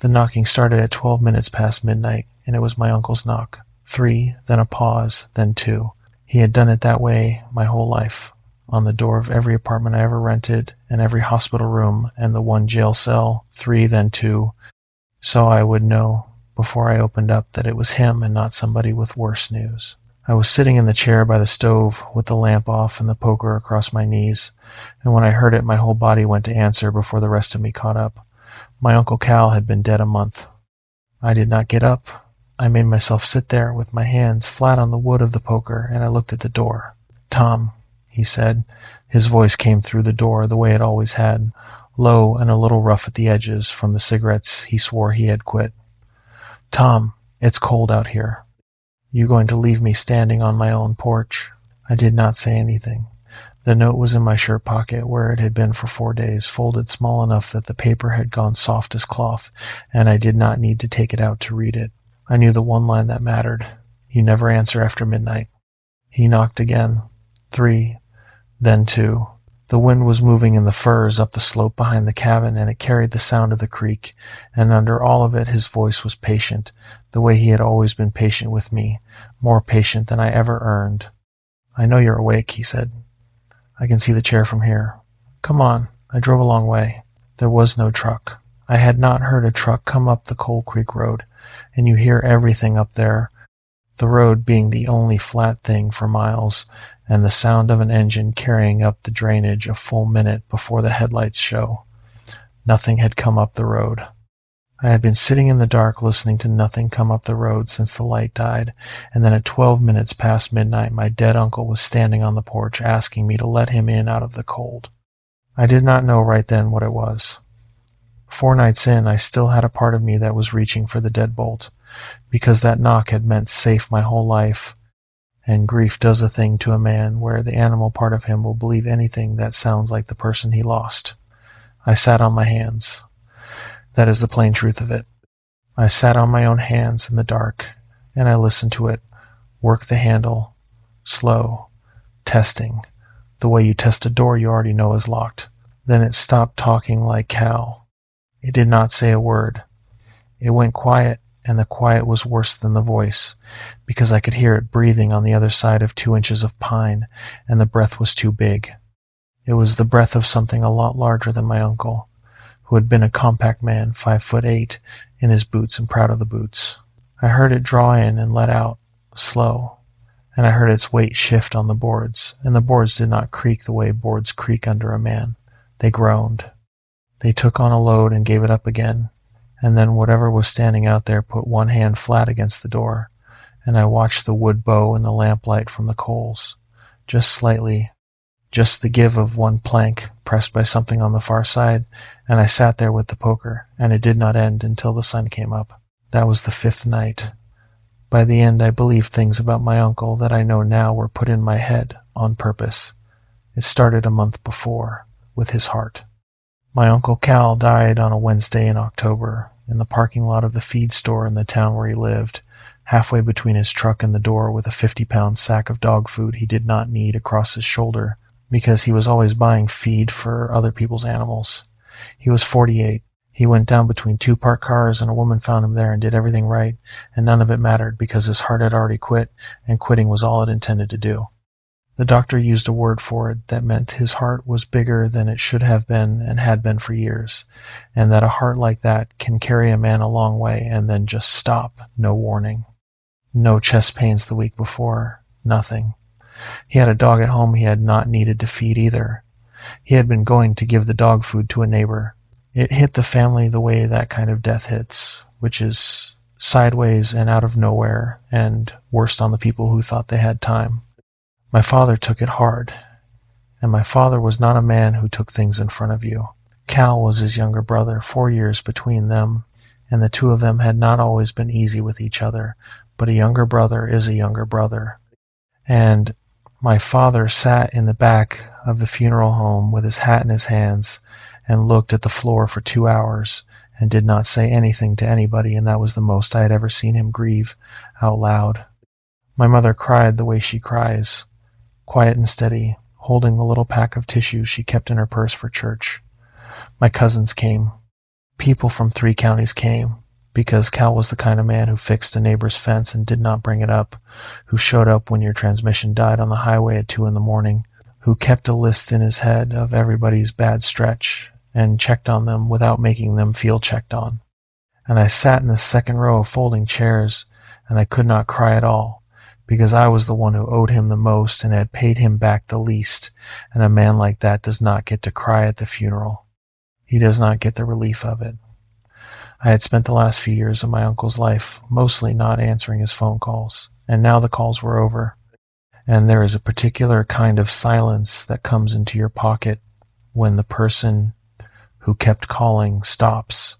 The knocking started at 12 minutes past midnight, and it was my uncle's knock. 3, then a pause, then 2. He had done it that way my whole life, on the door of every apartment I ever rented, and every hospital room, and the one jail cell. 3, then 2, so I would know before I opened up that it was him and not somebody with worse news. I was sitting in the chair by the stove with the lamp off and the poker across my knees, and when I heard it my whole body went to answer before the rest of me caught up. My Uncle Cal had been dead a month. I did not get up. I made myself sit there with my hands flat on the wood of the poker, and I looked at the door. "Tom," he said. His voice came through the door the way it always had, low and a little rough at the edges from the cigarettes he swore he had quit. "Tom, it's cold out here. You going to leave me standing on my own porch?" I did not say anything. The note was in my shirt pocket, where it had been for 4 days, folded small enough that the paper had gone soft as cloth, and I did not need to take it out to read it. I knew the one line that mattered. You never answer after midnight. He knocked again. 3, then 2. The wind was moving in the firs up the slope behind the cabin, and it carried the sound of the creek, and under all of it his voice was patient, the way he had always been patient with me, more patient than I ever earned. "I know you're awake," he said. "I can see the chair from here. Come on." I drove a long way. There was no truck. I had not heard a truck come up the Coal Creek Road, and you hear everything up there, the road being the only flat thing for miles, and the sound of an engine carrying up the drainage a full minute before the headlights show. Nothing had come up the road. I had been sitting in the dark listening to nothing come up the road since the light died, and then at 12 minutes past midnight my dead uncle was standing on the porch asking me to let him in out of the cold. I did not know right then what it was. 4 nights in, I still had a part of me that was reaching for the deadbolt, because that knock had meant safe my whole life, and grief does a thing to a man where the animal part of him will believe anything that sounds like the person he lost. I sat on my hands. That is the plain truth of it. I sat on my own hands in the dark, and I listened to it work the handle, slow, testing, the way you test a door you already know is locked. Then it stopped talking like Cal. It did not say a word. It went quiet, and the quiet was worse than the voice, because I could hear it breathing on the other side of 2 inches of pine, and the breath was too big. It was the breath of something a lot larger than my uncle, who had been a compact man, 5'8", in his boots and proud of the boots. I heard it draw in and let out, slow, and I heard its weight shift on the boards, and the boards did not creak the way boards creak under a man. They groaned. They took on a load and gave it up again, and then whatever was standing out there put one hand flat against the door, and I watched the wood bow in the lamplight from the coals, just slightly, just the give of one plank pressed by something on the far side, and I sat there with the poker, and it did not end until the sun came up. That was the 5th night. By the end I believed things about my uncle that I know now were put in my head on purpose. It started a month before, with his heart. My Uncle Cal died on a Wednesday in October, in the parking lot of the feed store in the town where he lived, halfway between his truck and the door with a 50-pound sack of dog food he did not need across his shoulder, because he was always buying feed for other people's animals. He was 48. He went down between 2 parked cars, and a woman found him there and did everything right, and none of it mattered because his heart had already quit, and quitting was all it intended to do. The doctor used a word for it that meant his heart was bigger than it should have been and had been for years, and that a heart like that can carry a man a long way and then just stop, no warning. No chest pains the week before, nothing. He had a dog at home he had not needed to feed either. He had been going to give the dog food to a neighbor. It hit the family the way that kind of death hits, which is sideways and out of nowhere, and worst on the people who thought they had time. My father took it hard, and my father was not a man who took things in front of you. Cal was his younger brother, 4 years between them, and the two of them had not always been easy with each other, but a younger brother is a younger brother. And my father sat in the back of the funeral home with his hat in his hands and looked at the floor for 2 hours and did not say anything to anybody, and that was the most I had ever seen him grieve out loud. My mother cried the way she cries, quiet and steady, holding the little pack of tissues she kept in her purse for church. My cousins came. People from 3 counties came, because Cal was the kind of man who fixed a neighbor's fence and did not bring it up, who showed up when your transmission died on the highway at 2 in the morning, who kept a list in his head of everybody's bad stretch and checked on them without making them feel checked on. And I sat in the second row of folding chairs, and I could not cry at all, because I was the one who owed him the most and had paid him back the least, and a man like that does not get to cry at the funeral. He does not get the relief of it. I had spent the last few years of my uncle's life mostly not answering his phone calls, and now the calls were over, and there is a particular kind of silence that comes into your pocket when the person who kept calling stops,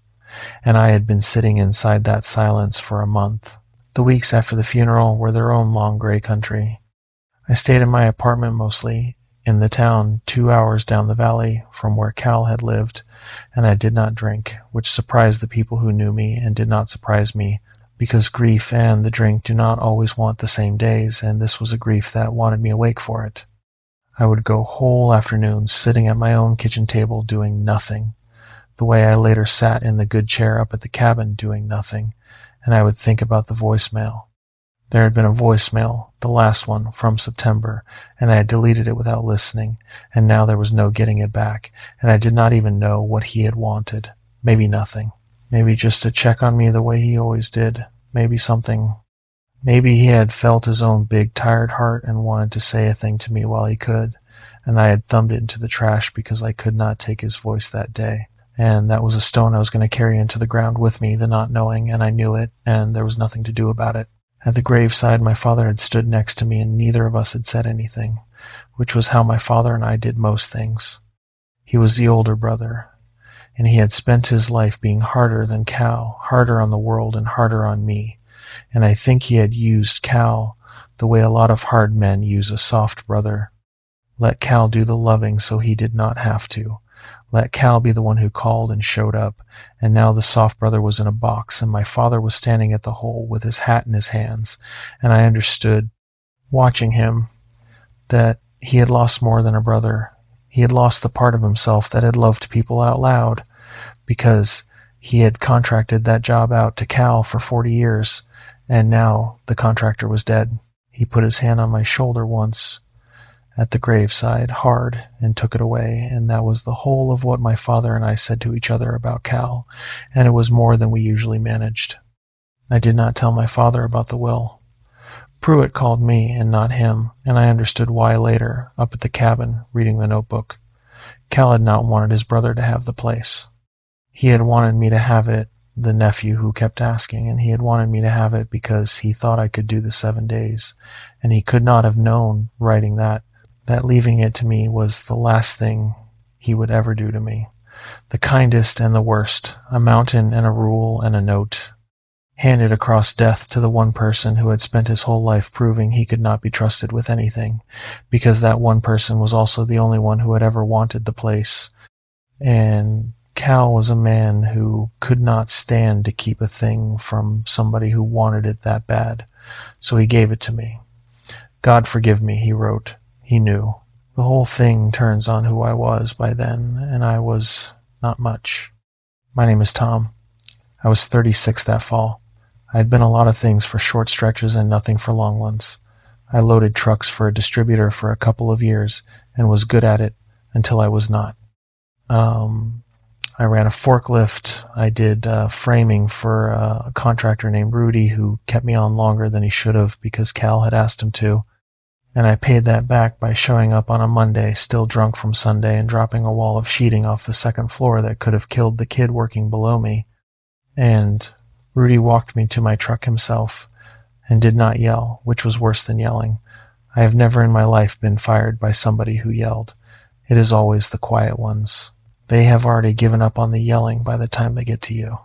and I had been sitting inside that silence for a month. The weeks after the funeral were their own long gray country. I stayed in my apartment mostly, in the town 2 hours down the valley from where Cal had lived, and I did not drink, which surprised the people who knew me and did not surprise me, because grief and the drink do not always want the same days, and this was a grief that wanted me awake for it. I would go whole afternoons sitting at my own kitchen table doing nothing, the way I later sat in the good chair up at the cabin doing nothing, and I would think about the voicemail. There had been a voicemail, the last one, from September, and I had deleted it without listening, and now there was no getting it back, and I did not even know what he had wanted. Maybe nothing. Maybe just to check on me the way he always did. Maybe something. Maybe he had felt his own big, tired heart and wanted to say a thing to me while he could, and I had thumbed it into the trash because I could not take his voice that day. And that was a stone I was going to carry into the ground with me, the not knowing, and I knew it, and there was nothing to do about it. At the graveside, my father had stood next to me, and neither of us had said anything, which was how my father and I did most things. He was the older brother, and he had spent his life being harder than Cal, harder on the world and harder on me, and I think he had used Cal the way a lot of hard men use a soft brother. Let Cal do the loving so he did not have to. Let Cal be the one who called and showed up, and now the soft brother was in a box, and my father was standing at the hole with his hat in his hands, and I understood, watching him, that he had lost more than a brother. He had lost the part of himself that had loved people out loud, because he had contracted that job out to Cal for 40 years, and now the contractor was dead. He put his hand on my shoulder once, at the graveside, hard, and took it away, and that was the whole of what my father and I said to each other about Cal, and it was more than we usually managed. I did not tell my father about the will. Pruitt called me and not him, and I understood why later, up at the cabin, reading the notebook. Cal had not wanted his brother to have the place. He had wanted me to have it, the nephew who kept asking, and he had wanted me to have it because he thought I could do the 7 days, and he could not have known, writing that leaving it to me was the last thing he would ever do to me. The kindest and the worst, a mountain and a rule and a note, handed across death to the one person who had spent his whole life proving he could not be trusted with anything, because that one person was also the only one who had ever wanted the place. And Cal was a man who could not stand to keep a thing from somebody who wanted it that bad, so he gave it to me. God forgive me, he wrote. He knew. The whole thing turns on who I was by then, and I was not much. My name is Tom. I was 36 that fall. I had been a lot of things for short stretches and nothing for long ones. I loaded trucks for a distributor for a couple of years and was good at it until I was not. I ran a forklift. I did framing for a contractor named Rudy who kept me on longer than he should have because Cal had asked him to. And I paid that back by showing up on a Monday, still drunk from Sunday, and dropping a wall of sheeting off the second floor that could have killed the kid working below me. And Rudy walked me to my truck himself, and did not yell, which was worse than yelling. I have never in my life been fired by somebody who yelled. It is always the quiet ones. They have already given up on the yelling by the time they get to you.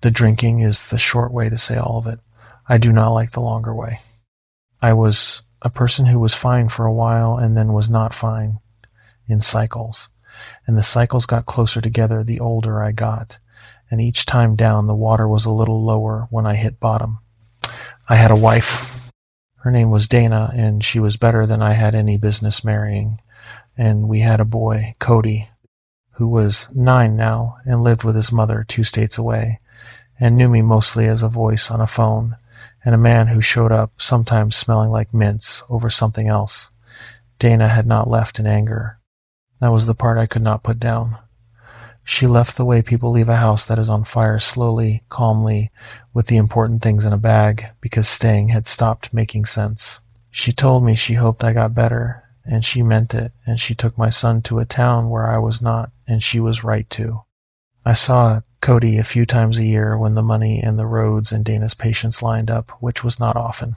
The drinking is the short way to say all of it. I do not like the longer way. I was a person who was fine for a while and then was not fine, in cycles. And the cycles got closer together the older I got, and each time down the water was a little lower when I hit bottom. I had a wife. Her name was Dana, and she was better than I had any business marrying. And we had a boy, Cody, who was 9 now and lived with his mother 2 states away, and knew me mostly as a voice on a phone, and a man who showed up sometimes smelling like mints over something else. Dana had not left in anger. That was the part I could not put down. She left the way people leave a house that is on fire, slowly, calmly, with the important things in a bag, because staying had stopped making sense. She told me she hoped I got better, and she meant it, and she took my son to a town where I was not, and she was right to. I saw Cody a few times a year when the money and the roads and Dana's patience lined up, which was not often.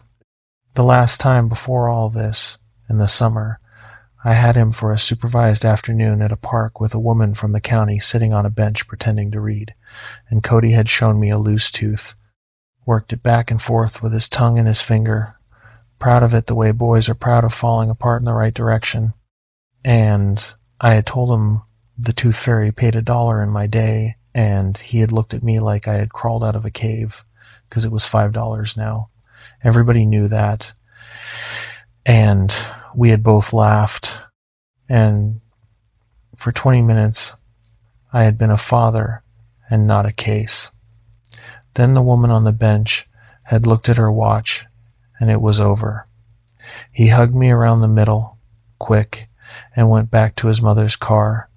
The last time before all this, in the summer, I had him for a supervised afternoon at a park with a woman from the county sitting on a bench pretending to read, and Cody had shown me a loose tooth, worked it back and forth with his tongue in his finger, proud of it the way boys are proud of falling apart in the right direction. And I had told him the tooth fairy paid $1 in my day, and he had looked at me like I had crawled out of a cave, because it was $5 now. Everybody knew that. And we had both laughed, and for 20 minutes I had been a father and not a case. Then the woman on the bench had looked at her watch, and it was over. He hugged me around the middle, quick, and went back to his mother's car,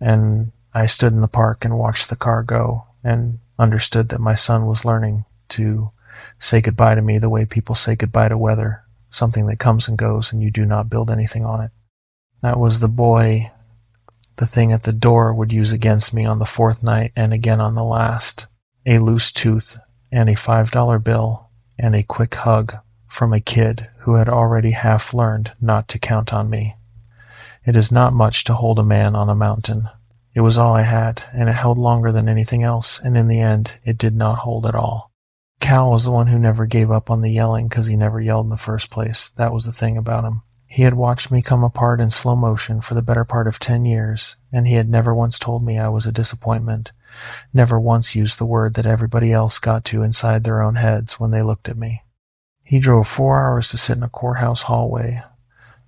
and I stood in the park and watched the car go, and understood that my son was learning to say goodbye to me the way people say goodbye to weather, something that comes and goes and you do not build anything on it. That was the boy the thing at the door would use against me on the 4th night and again on the last. A loose tooth and a $5 bill and a quick hug from a kid who had already half learned not to count on me. It is not much to hold a man on a mountain. It was all I had, and it held longer than anything else, and in the end it did not hold at all. Cal was the one who never gave up on the yelling because he never yelled in the first place. That was the thing about him. He had watched me come apart in slow motion for the better part of 10 years, and he had never once told me I was a disappointment, never once used the word that everybody else got to inside their own heads when they looked at me. He drove 4 hours to sit in a courthouse hallway,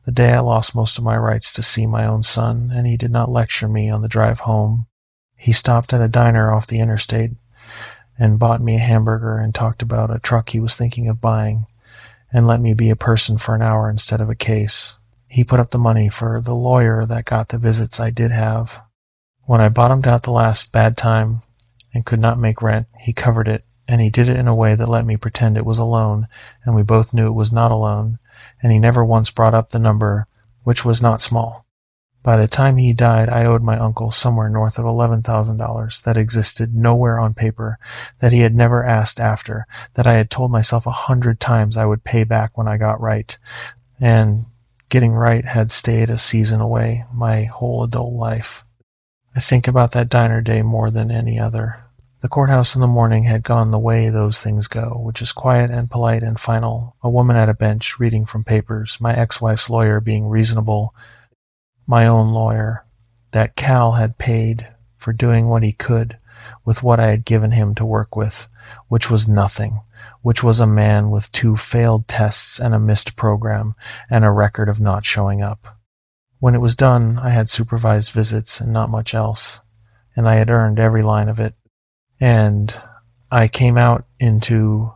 the day I lost most of my rights to see my own son, and he did not lecture me on the drive home. He stopped at a diner off the interstate and bought me a hamburger and talked about a truck he was thinking of buying, and let me be a person for an hour instead of a case. He put up the money for the lawyer that got the visits I did have. When I bottomed out the last bad time and could not make rent, he covered it, and he did it in a way that let me pretend it was a loan, and we both knew it was not a loan, and he never once brought up the number, which was not small. By the time he died, I owed my uncle somewhere north of $11,000 that existed nowhere on paper, that he had never asked after, that I had told myself 100 times I would pay back when I got right, and getting right had stayed a season away my whole adult life. I think about that diner day more than any other. The courthouse in the morning had gone the way those things go, which is quiet and polite and final, a woman at a bench reading from papers, my ex-wife's lawyer being reasonable, my own lawyer, that Cal had paid for doing what he could with what I had given him to work with, which was nothing, which was a man with 2 failed tests and a missed program and a record of not showing up. When it was done, I had supervised visits and not much else, and I had earned every line of it. And I came out into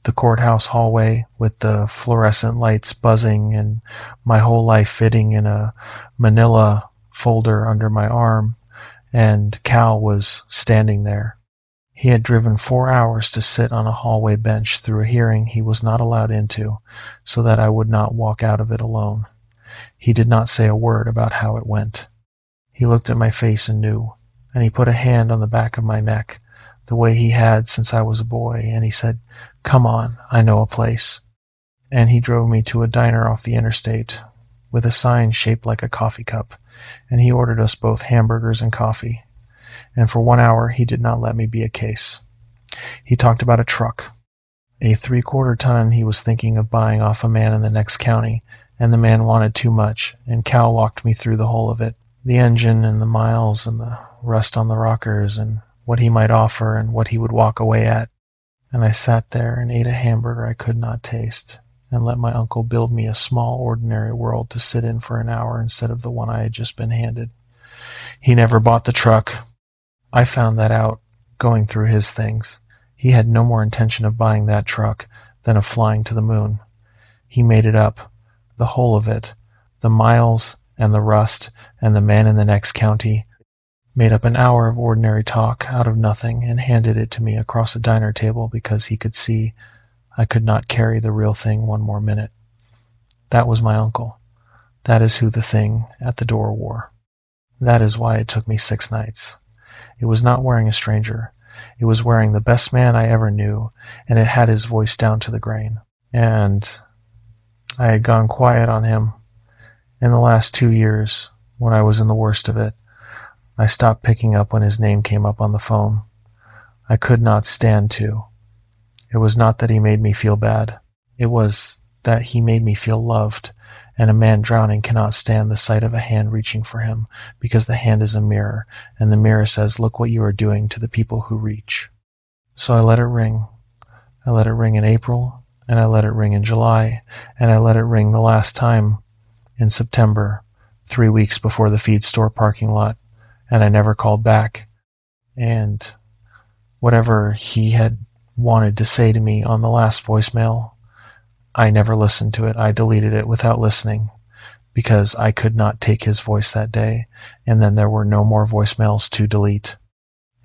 the courthouse hallway with the fluorescent lights buzzing and my whole life fitting in a manila folder under my arm, and Cal was standing there. He had driven 4 hours to sit on a hallway bench through a hearing he was not allowed into, so that I would not walk out of it alone. He did not say a word about how it went. He looked at my face and knew, and he put a hand on the back of my neck, the way he had since I was a boy, and he said, "Come on, I know a place." And he drove me to a diner off the interstate with a sign shaped like a coffee cup, and he ordered us both hamburgers and coffee. And for 1 hour he did not let me be a case. He talked about a truck, a 3/4 ton he was thinking of buying off a man in the next county, and the man wanted too much, and Cal walked me through the whole of it, the engine and the miles and the rust on the rockers and what he might offer and what he would walk away at. And I sat there and ate a hamburger I could not taste, and let my uncle build me a small ordinary world to sit in for an hour instead of the one I had just been handed. He never bought the truck. I found that out going through his things. He had no more intention of buying that truck than of flying to the moon. He made it up, the whole of it, the miles and the rust and the man in the next county, made up an hour of ordinary talk out of nothing and handed it to me across a diner table because he could see I could not carry the real thing one more minute. That was my uncle. That is who the thing at the door wore. That is why it took me 6 nights. It was not wearing a stranger. It was wearing the best man I ever knew, and it had his voice down to the grain. And I had gone quiet on him. In the last 2 years, when I was in the worst of it, I stopped picking up when his name came up on the phone. I could not stand to. It was not that he made me feel bad. It was that he made me feel loved, and a man drowning cannot stand the sight of a hand reaching for him, because the hand is a mirror, and the mirror says, "Look what you are doing to the people who reach." So I let it ring. I let it ring in April, and I let it ring in July, and I let it ring the last time in September, 3 weeks before the feed store parking lot, and I never called back. And whatever he had wanted to say to me on the last voicemail, I never listened to it. I deleted it without listening because I could not take his voice that day, and then there were no more voicemails to delete.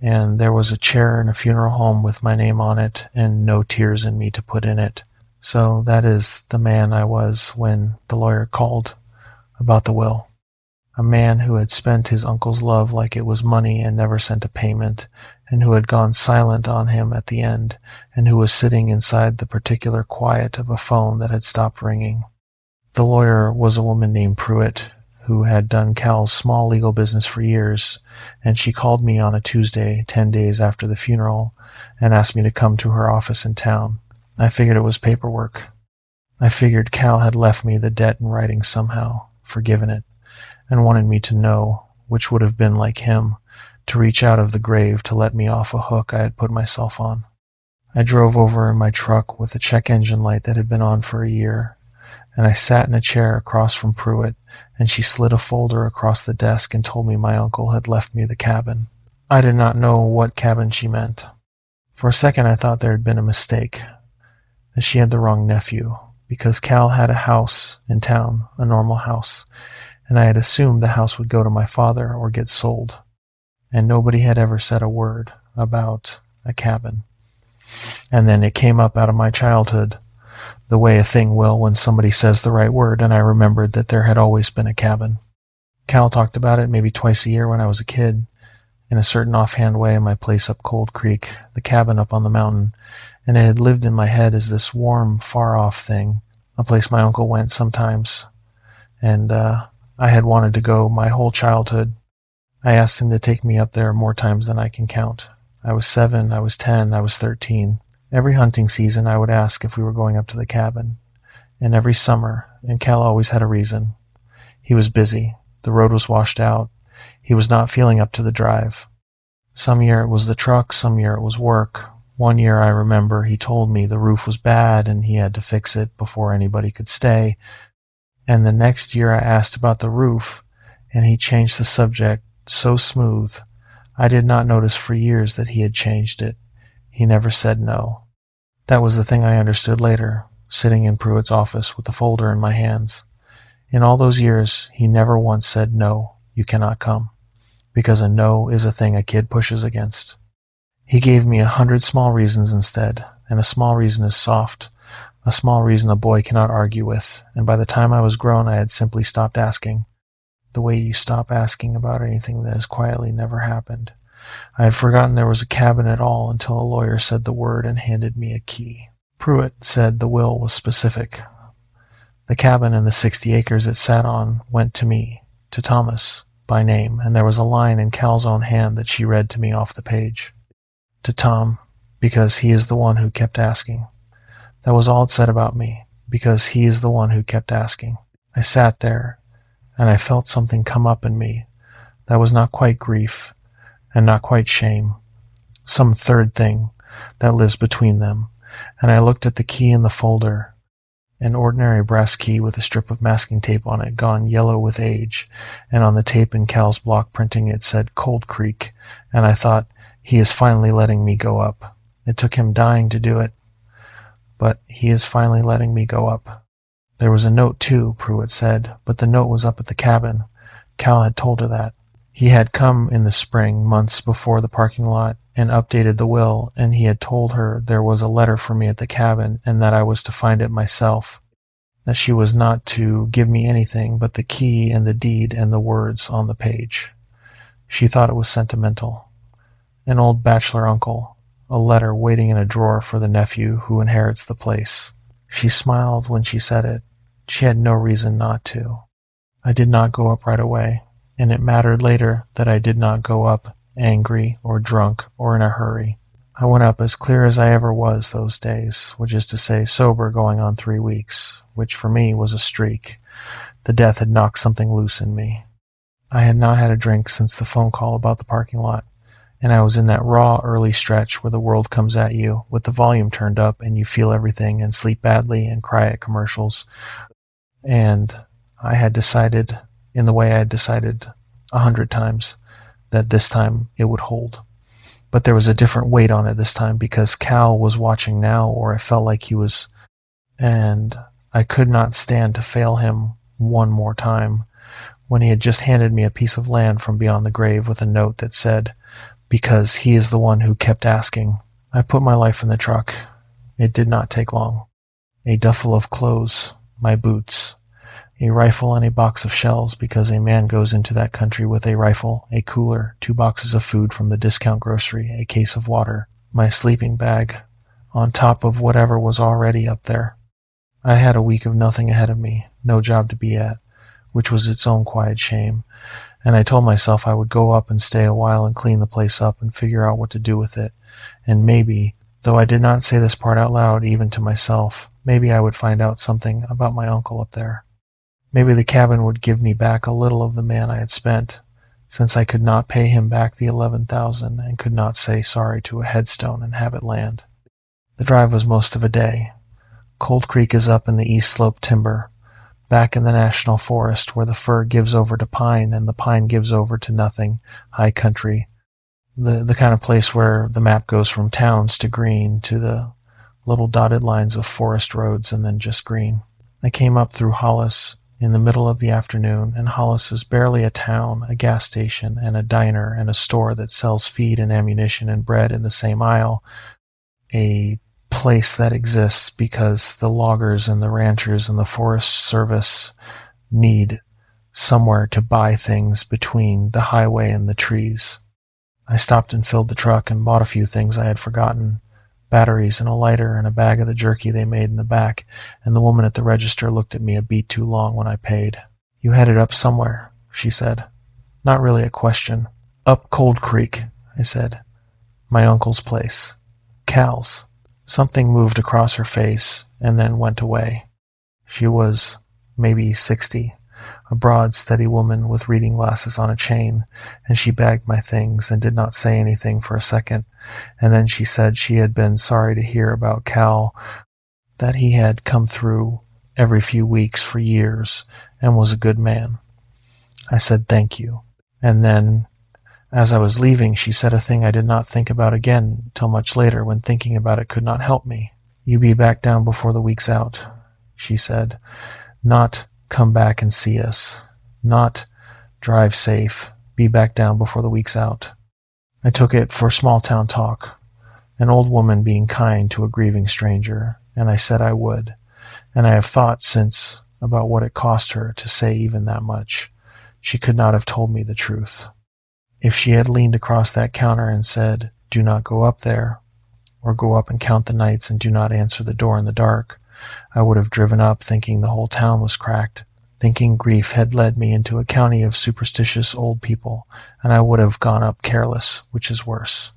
And there was a chair in a funeral home with my name on it and no tears in me to put in it. So that is the man I was when the lawyer called about the will. A man who had spent his uncle's love like it was money and never sent a payment, and who had gone silent on him at the end, and who was sitting inside the particular quiet of a phone that had stopped ringing. The lawyer was a woman named Pruitt, who had done Cal's small legal business for years, and she called me on a Tuesday, 10 days after the funeral, and asked me to come to her office in town. I figured it was paperwork. I figured Cal had left me the debt in writing somehow, forgiven it, and wanted me to know, which would have been like him, to reach out of the grave to let me off a hook I had put myself on. I drove over in my truck with a check engine light that had been on for a year, and I sat in a chair across from Pruitt, and she slid a folder across the desk and told me my uncle had left me the cabin. I did not know what cabin she meant. For a second I thought there had been a mistake, that she had the wrong nephew, because Cal had a house in town, a normal house, and I had assumed the house would go to my father or get sold, and nobody had ever said a word about a cabin. And then it came up out of my childhood, the way a thing will when somebody says the right word, and I remembered that there had always been a cabin. Cal talked about it maybe twice a year when I was a kid, in a certain offhand way in my place up Cold Creek, the cabin up on the mountain, and it had lived in my head as this warm, far-off thing, a place my uncle went sometimes, and I had wanted to go my whole childhood. I asked him to take me up there more times than I can count. I was 7, I was 10, I was 13. Every hunting season I would ask if we were going up to the cabin, and every summer, and Cal always had a reason. He was busy. The road was washed out. He was not feeling up to the drive. Some year it was the truck, some year it was work. One year I remember he told me the roof was bad and he had to fix it before anybody could stay. And the next year I asked about the roof, and he changed the subject so smooth. I did not notice for years that he had changed it. He never said no. That was the thing I understood later, sitting in Pruitt's office with the folder in my hands. In all those years, he never once said, "No, you cannot come," because a no is a thing a kid pushes against. He gave me 100 small reasons instead, and a small reason is soft, a small reason a boy cannot argue with, and by the time I was grown I had simply stopped asking, the way you stop asking about anything that has quietly never happened. I had forgotten there was a cabin at all until a lawyer said the word and handed me a key. Pruitt said the will was specific. The cabin and the 60 acres it sat on went to me, to Thomas, by name, and there was a line in Cal's own hand that she read to me off the page. To Tom, because he is the one who kept asking. That was all it said about me, because he is the one who kept asking. I sat there, and I felt something come up in me that was not quite grief, and not quite shame, some third thing that lives between them, and I looked at the key in the folder, An ordinary brass key with a strip of masking tape on it gone yellow with age, and on the tape in Cal's block printing it said Cold Creek, and I thought, he is finally letting me go up. It took him dying to do it, but he is finally letting me go up. There was a note too, Pruitt said, but the note was up at the cabin. Cal had told her that. He had come in the spring, months before the parking lot, and updated the will, and he had told her there was a letter for me at the cabin, and that I was to find it myself, that she was not to give me anything but the key and the deed and the words on the page. She thought it was sentimental. An old bachelor uncle, a letter waiting in a drawer for the nephew who inherits the place. She smiled when she said it. She had no reason not to. I did not go up right away, and it mattered later that I did not go up angry or drunk or in a hurry. I went up as clear as I ever was those days, which is to say sober going on 3 weeks, which for me was a streak. The death had knocked something loose in me. I had not had a drink since the phone call about the parking lot, and I was in that raw early stretch where the world comes at you with the volume turned up and you feel everything and sleep badly and cry at commercials. And I had decided, in the way I had decided 100 times, that this time it would hold. But there was a different weight on it this time because Cal was watching now, or I felt like he was, and I could not stand to fail him one more time when he had just handed me a piece of land from beyond the grave with a note that said, because he is the one who kept asking. I put my life in the truck. It did not take long. A duffel of clothes, my boots, a rifle and a box of shells because a man goes into that country with a rifle, a cooler, 2 boxes of food from the discount grocery, a case of water, my sleeping bag, on top of whatever was already up there. I had a week of nothing ahead of me, no job to be at, which was its own quiet shame, and I told myself I would go up and stay a while and clean the place up and figure out what to do with it, and maybe, though I did not say this part out loud even to myself, maybe I would find out something about my uncle up there. Maybe the cabin would give me back a little of the man I had spent, since I could not pay him back the $11,000 and could not say sorry to a headstone and have it land. The drive was most of a day. Cold Creek is up in the East Slope timber, back in the national forest where the fir gives over to pine and the pine gives over to nothing, high country, the kind of place where the map goes from towns to green to the little dotted lines of forest roads and then just green. I came up through Hollis in the middle of the afternoon, and Hollis is barely a town, a gas station, and a diner, and a store that sells feed and ammunition and bread in the same aisle, a place that exists because the loggers and the ranchers and the Forest Service need somewhere to buy things between the highway and the trees. I stopped and filled the truck and bought a few things I had forgotten, batteries and a lighter and a bag of the jerky they made in the back, and the woman at the register looked at me a beat too long when I paid. You headed up somewhere, she said. Not really a question. Up Cold Creek, I said. My uncle's place. Cal's. Something moved across her face and then went away. She was maybe 60, a broad, steady woman with reading glasses on a chain, and she bagged my things and did not say anything for a second, and then she said she had been sorry to hear about Cal, that he had come through every few weeks for years and was a good man. I said thank you, and then, as I was leaving, she said a thing I did not think about again till much later when thinking about it could not help me. You be back down before the week's out, she said. Not come back and see us. Not drive safe. Be back down before the week's out. I took it for small-town talk, an old woman being kind to a grieving stranger, and I said I would, and I have thought since about what it cost her to say even that much. She could not have told me the truth. If she had leaned across that counter and said, "Do not go up there," or "Go up and count the nights and do not answer the door in the dark," I would have driven up thinking the whole town was cracked, thinking grief had led me into a county of superstitious old people, and I would have gone up careless, which is worse.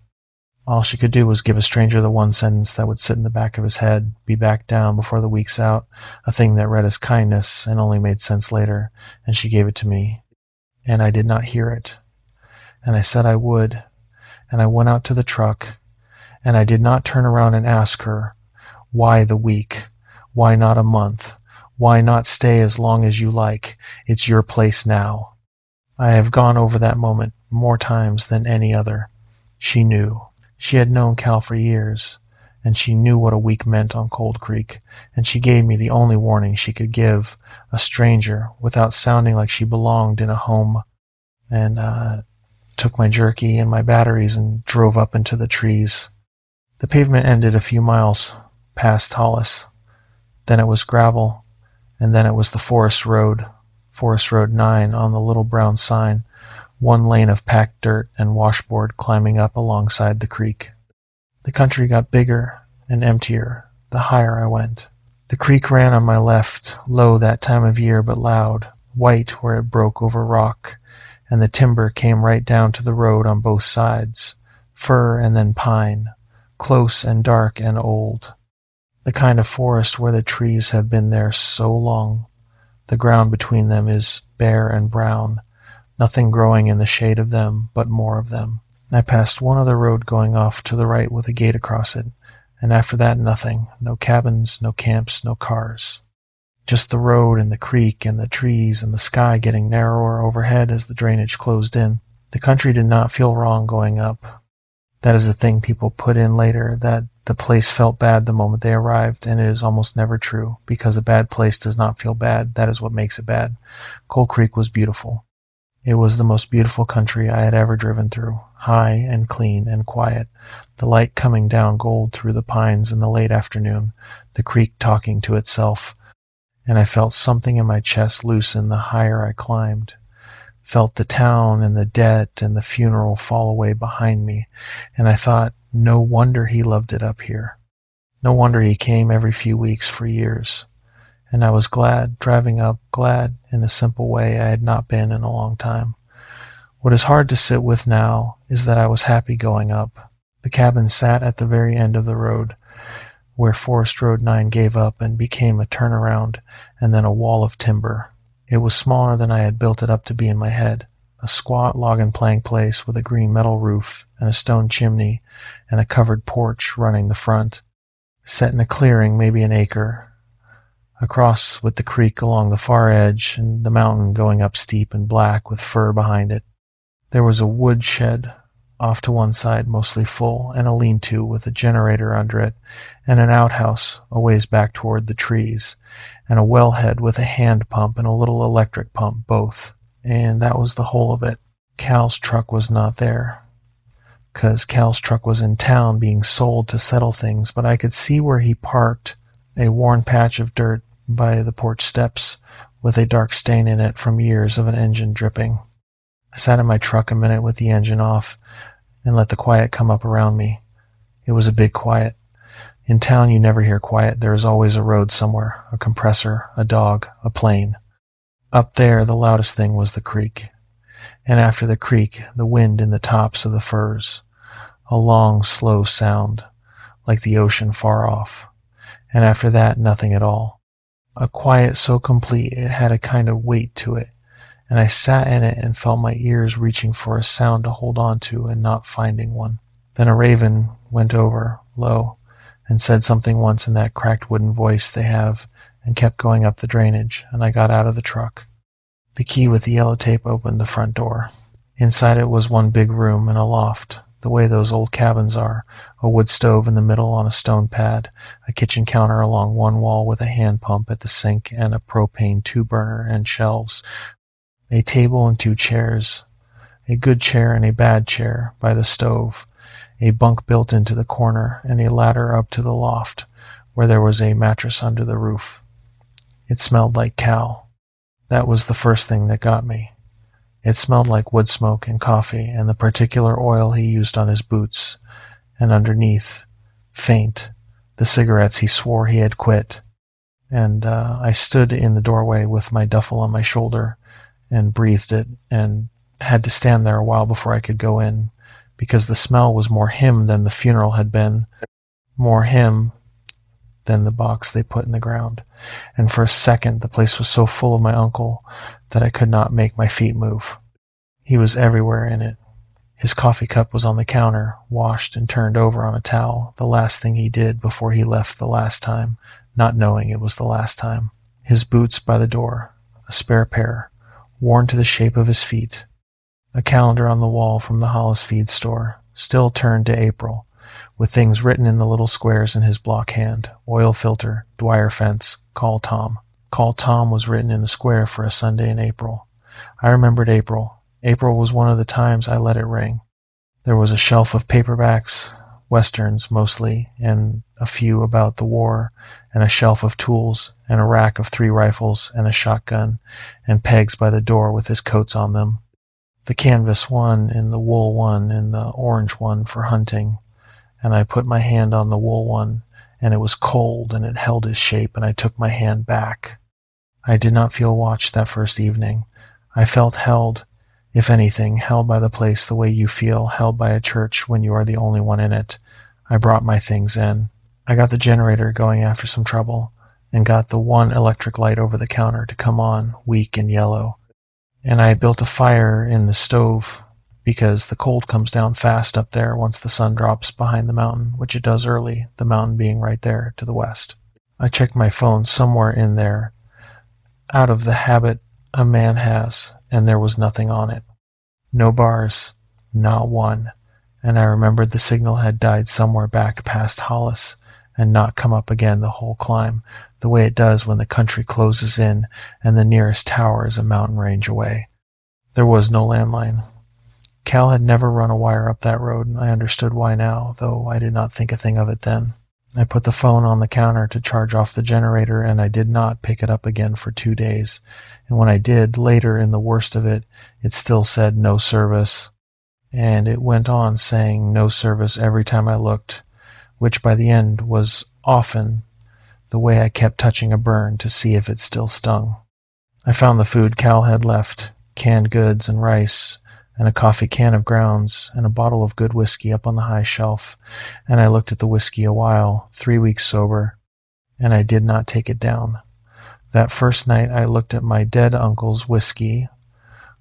All she could do was give a stranger the one sentence that would sit in the back of his head, be back down before the week's out, a thing that read as kindness and only made sense later, and she gave it to me, and I did not hear it. And I said I would, and I went out to the truck, and I did not turn around and ask her, why the week? Why not a month? Why not stay as long as you like? It's your place now. I have gone over that moment more times than any other. She knew. She had known Cal for years, and she knew what a week meant on Cold Creek, and she gave me the only warning she could give a stranger without sounding like she belonged in a home, and took my jerky and my batteries and drove up into the trees. The pavement ended a few miles past Hollis. Then it was gravel, and then it was the Forest Road 9 on the little brown sign, one lane of packed dirt and washboard climbing up alongside the creek. The country got bigger and emptier the higher I went. The creek ran on my left, low that time of year but loud, white where it broke over rock, and the timber came right down to the road on both sides, fir and then pine, close and dark and old. The kind of forest where the trees have been there so long. The ground between them is bare and brown, nothing growing in the shade of them but more of them. I passed one other road going off to the right with a gate across it, and after that nothing, no cabins, no camps, no cars. Just the road and the creek and the trees and the sky getting narrower overhead as the drainage closed in. The country did not feel wrong going up. That is a thing people put in later, that the place felt bad the moment they arrived, and it is almost never true, because a bad place does not feel bad. That is what makes it bad. Cold Creek was beautiful. It was the most beautiful country I had ever driven through, high and clean and quiet, the light coming down gold through the pines in the late afternoon, the creek talking to itself, and I felt something in my chest loosen the higher I climbed. Felt the town and the debt and the funeral fall away behind me, and I thought, no wonder he loved it up here. No wonder he came every few weeks for years. And I was glad, driving up, glad in a simple way I had not been in a long time. What is hard to sit with now is that I was happy going up. The cabin sat at the very end of the road, where Forest Road 9 gave up and became a turnaround and then a wall of timber. It was smaller than I had built it up to be in my head, a squat log and plank place with a green metal roof and a stone chimney and a covered porch running the front, set in a clearing maybe an acre, across with the creek along the far edge and the mountain going up steep and black with fir behind it. There was a wood shed off to one side mostly full, and a lean-to with a generator under it, and an outhouse a ways back toward the trees, and a wellhead with a hand pump and a little electric pump both, and that was the whole of it. Cal's truck was not there, 'cause Cal's truck was in town being sold to settle things, but I could see where he parked, a worn patch of dirt by the porch steps with a dark stain in it from years of an engine dripping. I sat in my truck a minute with the engine off and let the quiet come up around me. It was a big quiet. In town you never hear quiet. There is always a road somewhere, a compressor, a dog, a plane. Up there the loudest thing was the creek. And after the creek, the wind in the tops of the firs. A long, slow sound, like the ocean far off. And after that, nothing at all. A quiet so complete it had a kind of weight to it, and I sat in it and felt my ears reaching for a sound to hold on to and not finding one. Then a raven went over, low, and said something once in that cracked wooden voice they have, and kept going up the drainage, and I got out of the truck. The key with the yellow tape opened the front door. Inside it was one big room and a loft, the way those old cabins are, a wood stove in the middle on a stone pad, a kitchen counter along one wall with a hand pump at the sink and a propane two-burner and shelves, a table and two chairs, a good chair and a bad chair by the stove, a bunk built into the corner, and a ladder up to the loft, where there was a mattress under the roof. It smelled like Cal. That was the first thing that got me. It smelled like wood smoke and coffee and the particular oil he used on his boots, and underneath, faint, the cigarettes he swore he had quit. And I stood in the doorway with my duffel on my shoulder and breathed it, and had to stand there a while before I could go in, because the smell was more him than the funeral had been, more him than the box they put in the ground. And for a second the place was so full of my uncle that I could not make my feet move. He was everywhere in it. His coffee cup was on the counter, washed and turned over on a towel, the last thing he did before he left the last time, not knowing it was the last time. His boots by the door, a spare pair, worn to the shape of his feet. A calendar on the wall from the Hollis feed store, still turned to April, with things written in the little squares in his block hand. Oil filter, Dwyer fence, call Tom. Call Tom was written in the square for a Sunday in April. I remembered April. April was one of the times I let it ring. There was a shelf of paperbacks, westerns mostly, and a few about the war, and a shelf of tools, and a rack of 3 rifles and a shotgun, and pegs by the door with his coats on them. The canvas one and the wool one and the orange one for hunting, and I put my hand on the wool one, and it was cold and it held his shape, and I took my hand back. I did not feel watched that first evening. I felt held, if anything, held by the place the way you feel held by a church when you are the only one in it. I brought my things in. I got the generator going after some trouble, and got the one electric light over the counter to come on, weak and yellow. And I built a fire in the stove, because the cold comes down fast up there once the sun drops behind the mountain, which it does early, the mountain being right there to the west. I checked my phone somewhere in there, out of the habit a man has, and there was nothing on it. No bars, not one, and I remembered the signal had died somewhere back past Hollis, and not come up again the whole climb, the way it does when the country closes in and the nearest tower is a mountain range away. There was no landline. Cal had never run a wire up that road, and I understood why now, though I did not think a thing of it then. I put the phone on the counter to charge off the generator, and I did not pick it up again for 2 days. And when I did, later in the worst of it, it still said no service. And it went on saying no service every time I looked, which by the end was often the way I kept touching a burn to see if it still stung. I found the food Cal had left, canned goods and rice, and a coffee can of grounds, and a bottle of good whiskey up on the high shelf, and I looked at the whiskey a while, 3 weeks sober, and I did not take it down. That first night I looked at my dead uncle's whiskey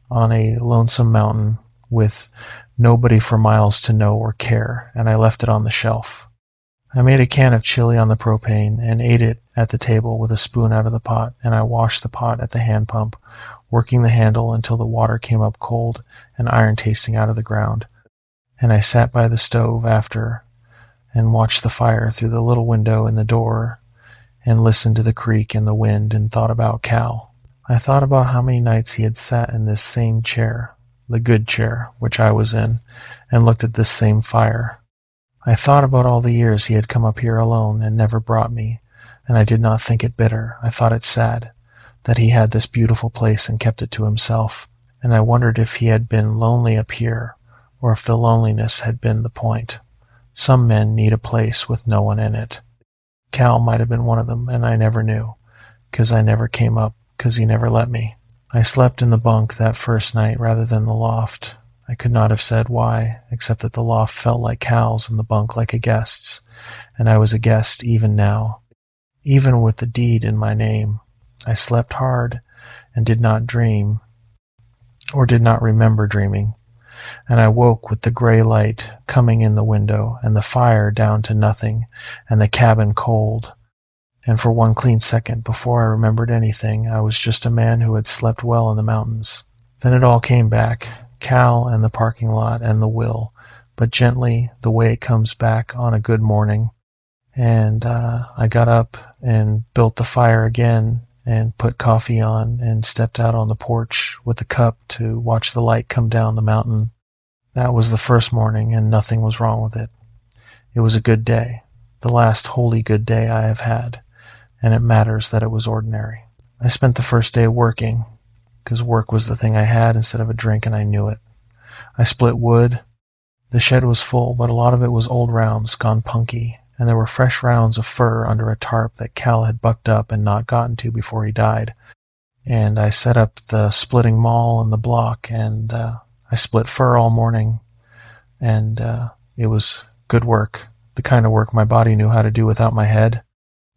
on a lonesome mountain with nobody for miles to know or care, and I left it on the shelf. I made a can of chili on the propane and ate it at the table with a spoon out of the pot, and I washed the pot at the hand pump, working the handle until the water came up cold and iron tasting out of the ground. And I sat by the stove after and watched the fire through the little window in the door and listened to the creek and the wind and thought about Cal. I thought about how many nights he had sat in this same chair, the good chair, which I was in, and looked at this same fire. I thought about all the years he had come up here alone and never brought me, and I did not think it bitter. I thought it sad that he had this beautiful place and kept it to himself, and I wondered if he had been lonely up here, or if the loneliness had been the point. Some men need a place with no one in it. Cal might have been one of them, and I never knew, 'cause I never came up, 'cause he never let me. I slept in the bunk that first night rather than the loft. I could not have said why, except that the loft felt like Cal's and the bunk like a guest's, and I was a guest even now, even with the deed in my name. I slept hard and did not dream, or did not remember dreaming, and I woke with the gray light coming in the window, and the fire down to nothing, and the cabin cold. And for one clean second, before I remembered anything, I was just a man who had slept well in the mountains. Then it all came back, Cal and the parking lot and the will, but gently, the way it comes back on a good morning. And I got up and built the fire again and put coffee on and stepped out on the porch with the cup to watch the light come down the mountain. That was the first morning, and nothing was wrong with it. It was a good day, the last wholly good day I have had, and it matters that it was ordinary. I spent the first day working, because work was the thing I had instead of a drink, and I knew it. I split wood. The shed was full, but a lot of it was old rounds gone punky, and there were fresh rounds of fur under a tarp that Cal had bucked up and not gotten to before he died. And I set up the splitting maul and the block, and I split fur all morning, and it was good work, the kind of work my body knew how to do without my head.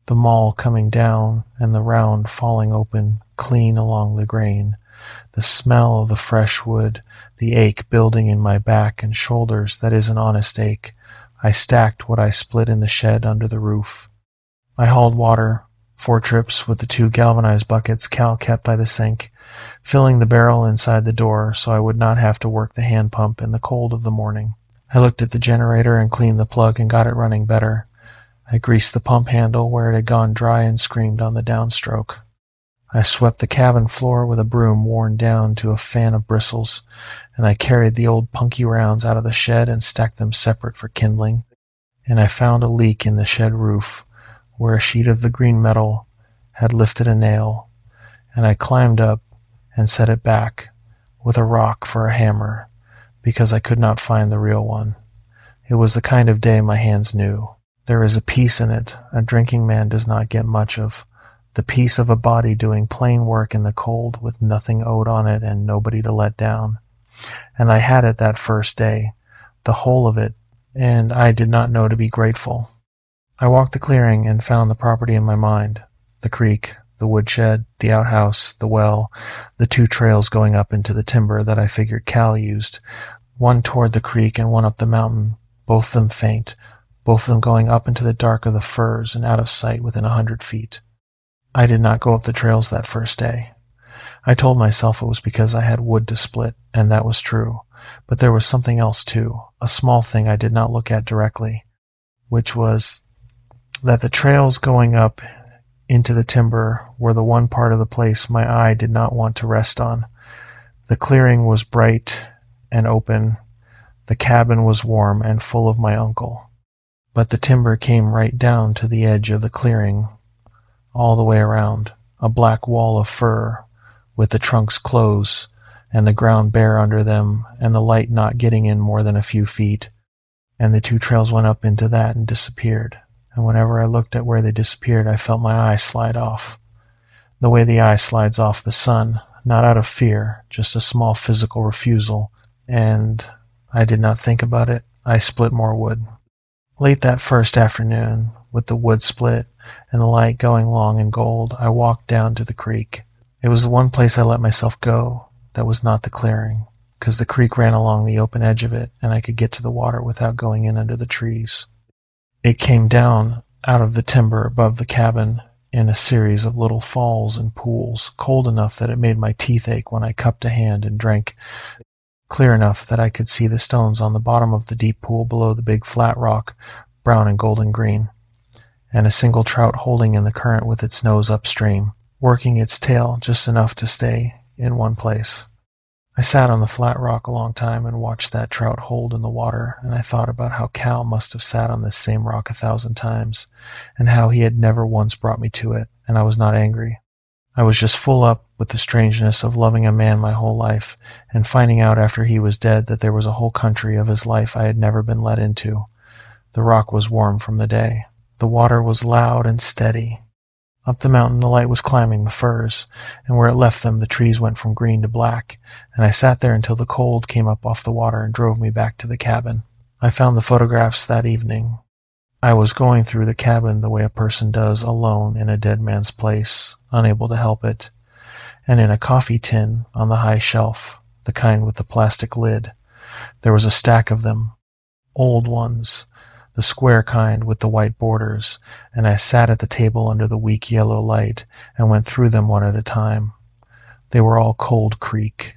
The maul coming down and the round falling open clean along the grain, the smell of the fresh wood, the ache building in my back and shoulders that is an honest ache. I stacked what I split in the shed under the roof. I hauled water, 4 trips with the 2 galvanized buckets Cal kept by the sink, filling the barrel inside the door so I would not have to work the hand pump in the cold of the morning. I looked at the generator and cleaned the plug and got it running better. I greased the pump handle where it had gone dry and screamed on the downstroke. I swept the cabin floor with a broom worn down to a fan of bristles, and I carried the old punky rounds out of the shed and stacked them separate for kindling, and I found a leak in the shed roof where a sheet of the green metal had lifted a nail, and I climbed up and set it back with a rock for a hammer because I could not find the real one. It was the kind of day my hands knew. There is a peace in it a drinking man does not get much of. The peace of a body doing plain work in the cold with nothing owed on it and nobody to let down. And I had it that first day, the whole of it, and I did not know to be grateful. I walked the clearing and found the property in my mind. The creek, the woodshed, the outhouse, the well, the 2 trails going up into the timber that I figured Cal used, one toward the creek and one up the mountain, both of them faint, both of them going up into the dark of the firs and out of sight within 100 feet. I did not go up the trails that first day. I told myself it was because I had wood to split, and that was true. But there was something else too, a small thing I did not look at directly, which was that the trails going up into the timber were the one part of the place my eye did not want to rest on. The clearing was bright and open. The cabin was warm and full of my uncle. But the timber came right down to the edge of the clearing, all the way around, a black wall of fir, with the trunks close, and the ground bare under them, and the light not getting in more than a few feet, and the 2 trails went up into that and disappeared, and whenever I looked at where they disappeared, I felt my eye slide off. The way the eye slides off the sun, not out of fear, just a small physical refusal, and I did not think about it. I split more wood. Late that first afternoon, with the wood split and the light going long in gold, I walked down to the creek. It was the one place I let myself go that was not the clearing, because the creek ran along the open edge of it, and I could get to the water without going in under the trees. It came down out of the timber above the cabin in a series of little falls and pools, cold enough that it made my teeth ache when I cupped a hand and drank, clear enough that I could see the stones on the bottom of the deep pool below the big flat rock, brown and golden green, and a single trout holding in the current with its nose upstream, working its tail just enough to stay in one place. I sat on the flat rock a long time and watched that trout hold in the water, and I thought about how Cal must have sat on this same rock 1,000 times, and how he had never once brought me to it, and I was not angry. I was just full up with the strangeness of loving a man my whole life, and finding out after he was dead that there was a whole country of his life I had never been let into. The rock was warm from the day. The water was loud and steady. Up the mountain the light was climbing the firs, and where it left them the trees went from green to black, and I sat there until the cold came up off the water and drove me back to the cabin. I found the photographs that evening. I was going through the cabin the way a person does alone in a dead man's place, unable to help it, and in a coffee tin on the high shelf, the kind with the plastic lid, there was a stack of them, old ones, the square kind with the white borders, and I sat at the table under the weak yellow light and went through them one at a time. They were all Cold Creek.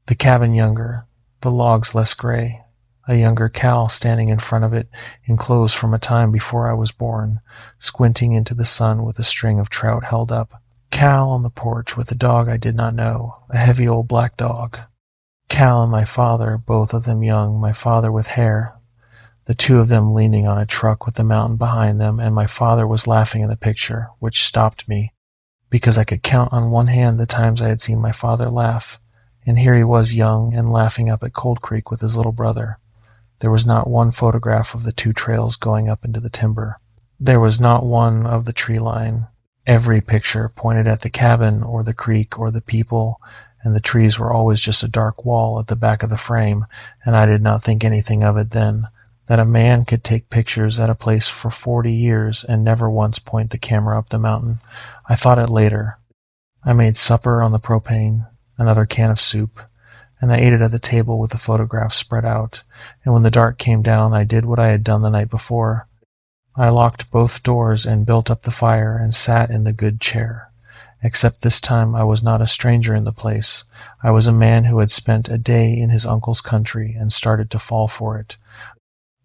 The cabin younger, the logs less gray, a younger Cal standing in front of it in clothes from a time before I was born, squinting into the sun with a string of trout held up. Cal on the porch with a dog I did not know, a heavy old black dog. Cal and my father, both of them young, my father with hair, the 2 of them leaning on a truck with the mountain behind them, and my father was laughing in the picture, which stopped me, because I could count on one hand the times I had seen my father laugh, and here he was young and laughing up at Cold Creek with his little brother. There was not one photograph of the 2 trails going up into the timber. There was not one of the tree line. Every picture pointed at the cabin or the creek or the people, and the trees were always just a dark wall at the back of the frame, and I did not think anything of it then, that a man could take pictures at a place for 40 years and never once point the camera up the mountain. I thought it later. I made supper on the propane, another can of soup, and I ate it at the table with the photographs spread out, and when the dark came down I did what I had done the night before. I locked both doors and built up the fire and sat in the good chair. Except this time I was not a stranger in the place. I was a man who had spent a day in his uncle's country and started to fall for it.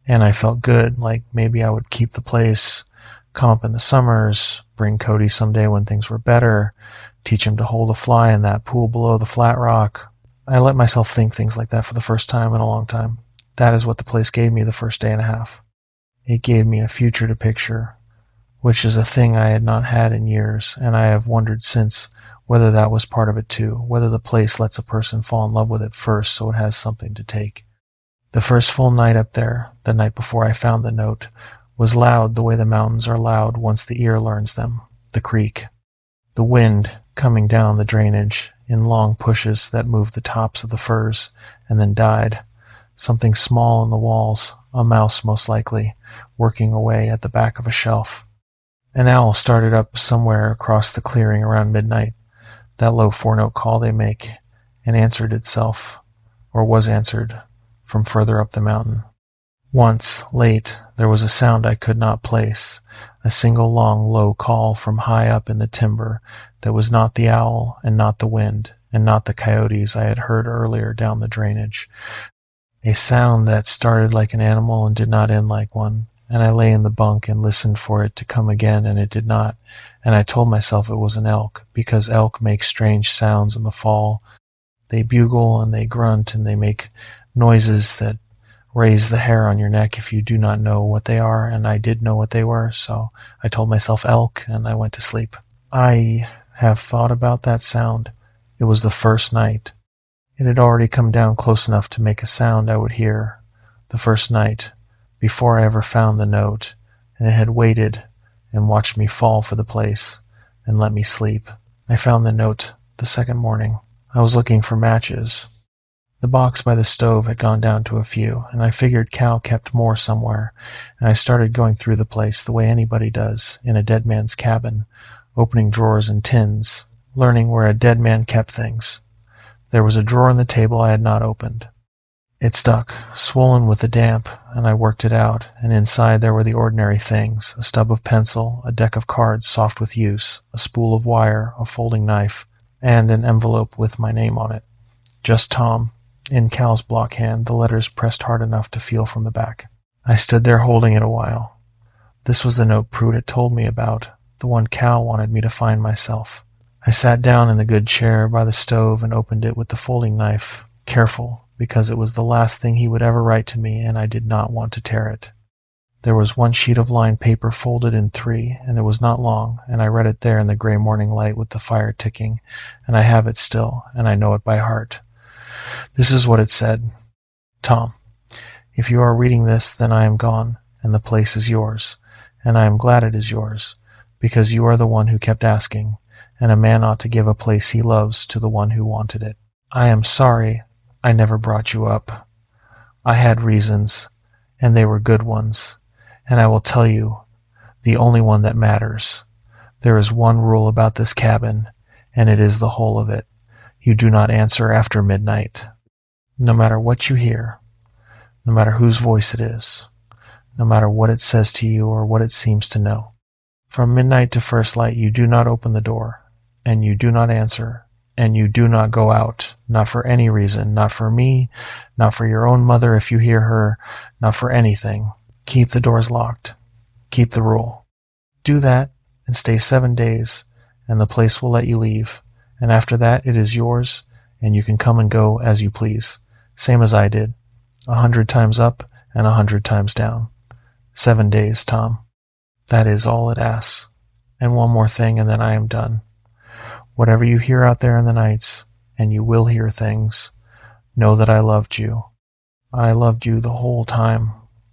And I felt good, like maybe I would keep the place, come up in the summers, bring Cody someday when things were better, teach him to hold a fly in that pool below the flat rock. I let myself think things like that for the first time in a long time. That is what the place gave me the first day and a half. It gave me a future to picture, which is a thing I had not had in years, and I have wondered since whether that was part of it too, whether the place lets a person fall in love with it first so it has something to take. The first full night up there, the night before I found the note, was loud the way the mountains are loud once the ear learns them. The creek. The wind coming down the drainage in long pushes that moved the tops of the firs and then died. Something small in the walls, a mouse most likely, working away at the back of a shelf. An owl started up somewhere across the clearing around midnight, that low 4-note call they make, and answered itself, or was answered, from further up the mountain. Once, late, there was a sound I could not place, a single long low call from high up in the timber that was not the owl and not the wind and not the coyotes I had heard earlier down the drainage. A sound that started like an animal and did not end like one, and I lay in the bunk and listened for it to come again, and it did not, and I told myself it was an elk, because elk make strange sounds in the fall. They bugle and they grunt and they make noises that raise the hair on your neck if you do not know what they are, and I did know what they were, so I told myself elk, and I went to sleep. I have thought about that sound. It was the first night. It had already come down close enough to make a sound I would hear. The first night, before I ever found the note, and it had waited and watched me fall for the place and let me sleep. I found the note the second morning. I was looking for matches. The box by the stove had gone down to a few, and I figured Cal kept more somewhere, and I started going through the place the way anybody does in a dead man's cabin, opening drawers and tins, learning where a dead man kept things. There was a drawer in the table I had not opened. It stuck, swollen with the damp, and I worked it out, and inside there were the ordinary things, a stub of pencil, a deck of cards soft with use, a spool of wire, a folding knife, and an envelope with my name on it. Just Tom, in Cal's block hand, the letters pressed hard enough to feel from the back. I stood there holding it a while. This was the note Pruitt had told me about, the one Cal wanted me to find myself. I sat down in the good chair by the stove and opened it with the folding knife, careful, because it was the last thing he would ever write to me, and I did not want to tear it. There was one sheet of lined paper folded in 3, and it was not long, and I read it there in the gray morning light with the fire ticking, and I have it still, and I know it by heart. This is what it said. Tom, if you are reading this, then I am gone, and the place is yours, and I am glad it is yours, because you are the one who kept asking, and a man ought to give a place he loves to the one who wanted it. I am sorry I never brought you up. I had reasons, and they were good ones, and I will tell you, the only one that matters. There is one rule about this cabin, and it is the whole of it. You do not answer after midnight. No matter what you hear, no matter whose voice it is, no matter what it says to you or what it seems to know. From midnight to first light you do not open the door, and you do not answer, and you do not go out, not for any reason, not for me, not for your own mother if you hear her, not for anything. Keep the doors locked. Keep the rule. Do that, and stay 7 days, and the place will let you leave, and after that it is yours, and you can come and go as you please, same as I did, 100 times up and 100 times down. 7 days, Tom. That is all it asks. And one more thing, and then I am done. Whatever you hear out there in the nights, and you will hear things, know that I loved you. I loved you the whole time,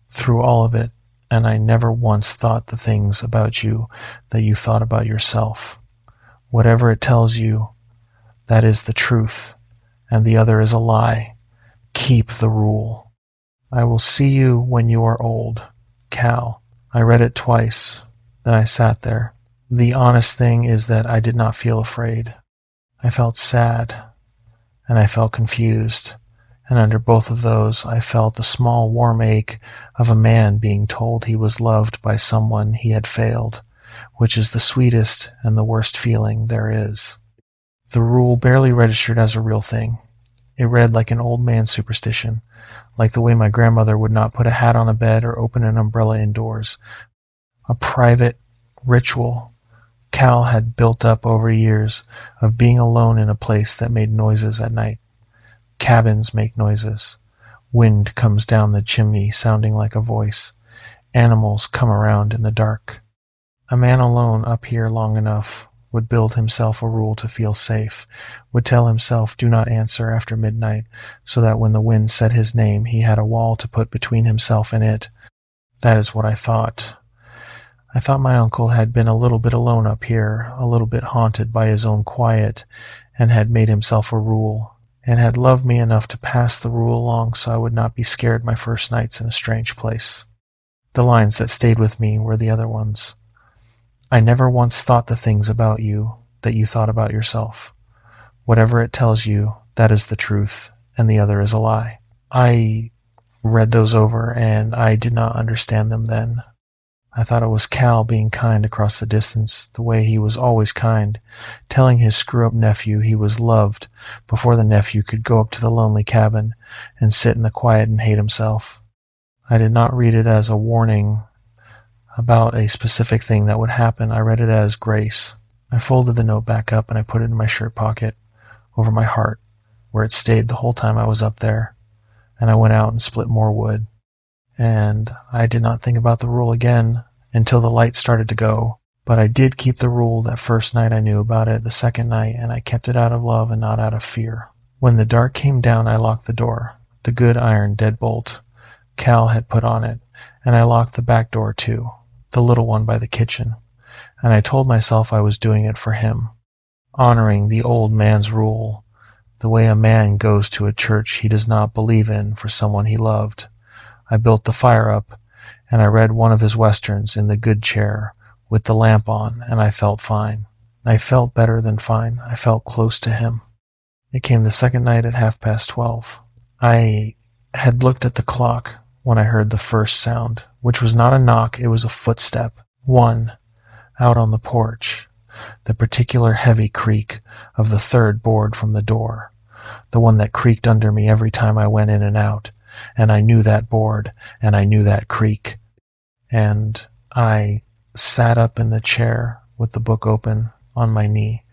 through all of it, and I never once thought the things about you that you thought about yourself. Whatever it tells you, that is the truth, and the other is a lie. Keep the rule. I will see you when you are old. Cal. I read it twice. Then I sat there. The honest thing is that I did not feel afraid. I felt sad, and I felt confused, and under both of those I felt the small warm ache of a man being told he was loved by someone he had failed, which is the sweetest and the worst feeling there is. The rule barely registered as a real thing. It read like an old man's superstition, like the way my grandmother would not put a hat on a bed or open an umbrella indoors. A private ritual Cal had built up over years of being alone in a place that made noises at night. Cabins make noises. Wind comes down the chimney sounding like a voice. Animals come around in the dark. A man alone up here long enough would build himself a rule to feel safe, would tell himself do not answer after midnight, so that when the wind said his name he had a wall to put between himself and it. That is what I thought. I thought my uncle had been a little bit alone up here, a little bit haunted by his own quiet, and had made himself a rule, and had loved me enough to pass the rule along so I would not be scared my first nights in a strange place. The lines that stayed with me were the other ones. I never once thought the things about you that you thought about yourself. Whatever it tells you, that is the truth, and the other is a lie. I read those over, and I did not understand them then. I thought it was Cal being kind across the distance, the way he was always kind, telling his screw-up nephew he was loved before the nephew could go up to the lonely cabin and sit in the quiet and hate himself. I did not read it as a warning about a specific thing that would happen. I read it as grace. I folded the note back up and I put it in my shirt pocket over my heart, where it stayed the whole time I was up there, and I went out and split more wood. And I did not think about the rule again until the light started to go, but I did keep the rule that first night I knew about it, the second night, and I kept it out of love and not out of fear. When the dark came down, I locked the door, the good iron deadbolt Cal had put on it, and I locked the back door too, the little one by the kitchen, and I told myself I was doing it for him, honoring the old man's rule, the way a man goes to a church he does not believe in for someone he loved. I built the fire up, and I read one of his westerns in the good chair with the lamp on, and I felt fine. I felt better than fine. I felt close to him. It came the second night at 12:30. I had looked at the clock when I heard the first sound, which was not a knock, it was a footstep. One, out on the porch. The particular heavy creak of the third board from the door. The one that creaked under me every time I went in and out. And I knew that board, and I knew that creak. And I sat up in the chair with the book open on my knee,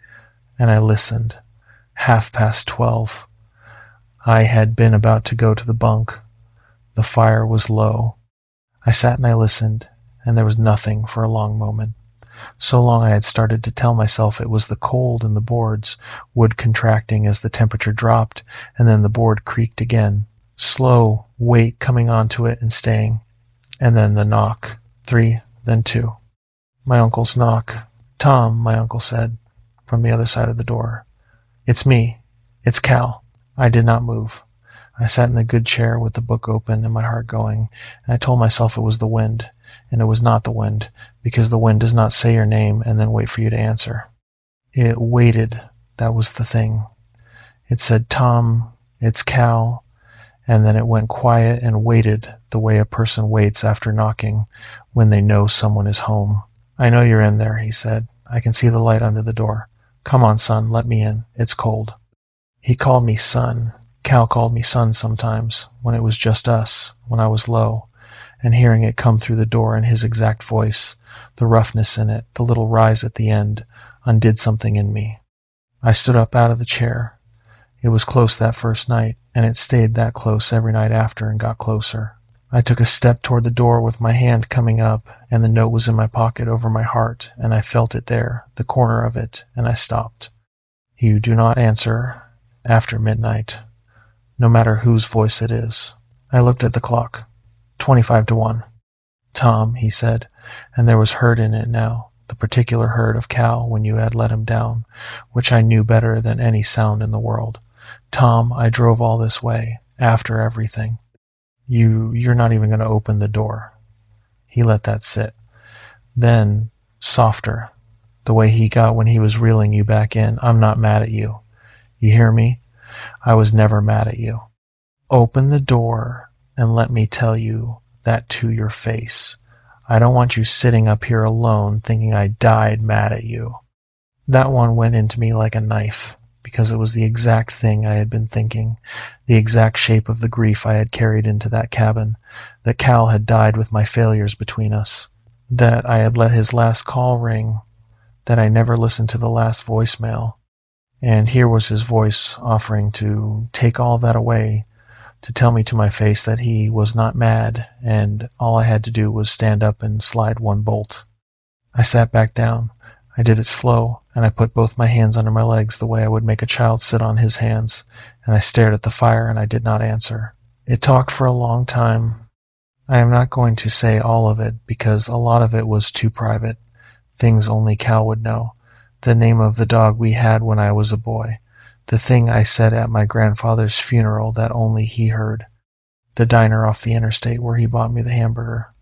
and I listened. 12:30. I had been about to go to the bunk. The fire was low. I sat and I listened, and there was nothing for a long moment. So long I had started to tell myself it was the cold in the boards, wood contracting as the temperature dropped, and then the board creaked again. Slow weight coming onto it and staying. And then the knock. 3, then 2. My uncle's knock. "Tom," my uncle said, from the other side of the door. "It's me. It's Cal." I did not move. I sat in the good chair with the book open and my heart going, and I told myself it was the wind, and it was not the wind, because the wind does not say your name and then wait for you to answer. It waited. That was the thing. It said, "Tom, it's Cal," and then it went quiet and waited the way a person waits after knocking when they know someone is home. "I know you're in there," he said. "I can see the light under the door. Come on, son, let me in. It's cold." He called me son. Cal called me son sometimes, when it was just us, when I was low, and hearing it come through the door in his exact voice, the roughness in it, the little rise at the end, undid something in me. I stood up out of the chair. It was close that first night, and it stayed that close every night after and got closer. I took a step toward the door with my hand coming up, and the note was in my pocket over my heart, and I felt it there, the corner of it, and I stopped. You do not answer after midnight, no matter whose voice it is. I looked at the clock. 25-1. "Tom," he said, and there was hurt in it now, the particular hurt of Cal when you had let him down, which I knew better than any sound in the world. "Tom, I drove all this way, after everything. You're not even going to open the door." He let that sit. Then, softer, the way he got when he was reeling you back in, "I'm not mad at you. You hear me? I was never mad at you." Open the door and let me tell you that to your face. I don't want you sitting up here alone thinking I died mad at you. That one went into me like a knife, because it was the exact thing I had been thinking, the exact shape of the grief I had carried into that cabin, that Cal had died with my failures between us, that I had let his last call ring, that I never listened to the last voicemail. And here was his voice offering to take all that away, to tell me to my face that he was not mad, and all I had to do was stand up and slide one bolt. I sat back down. I did it slow, and I put both my hands under my legs the way I would make a child sit on his hands, and I stared at the fire, and I did not answer. It talked for a long time. I am not going to say all of it, because a lot of it was too private, things only Cal would know. The name of the dog we had when I was a boy, the thing I said at my grandfather's funeral that only he heard, the diner off the interstate where he bought me the hamburger,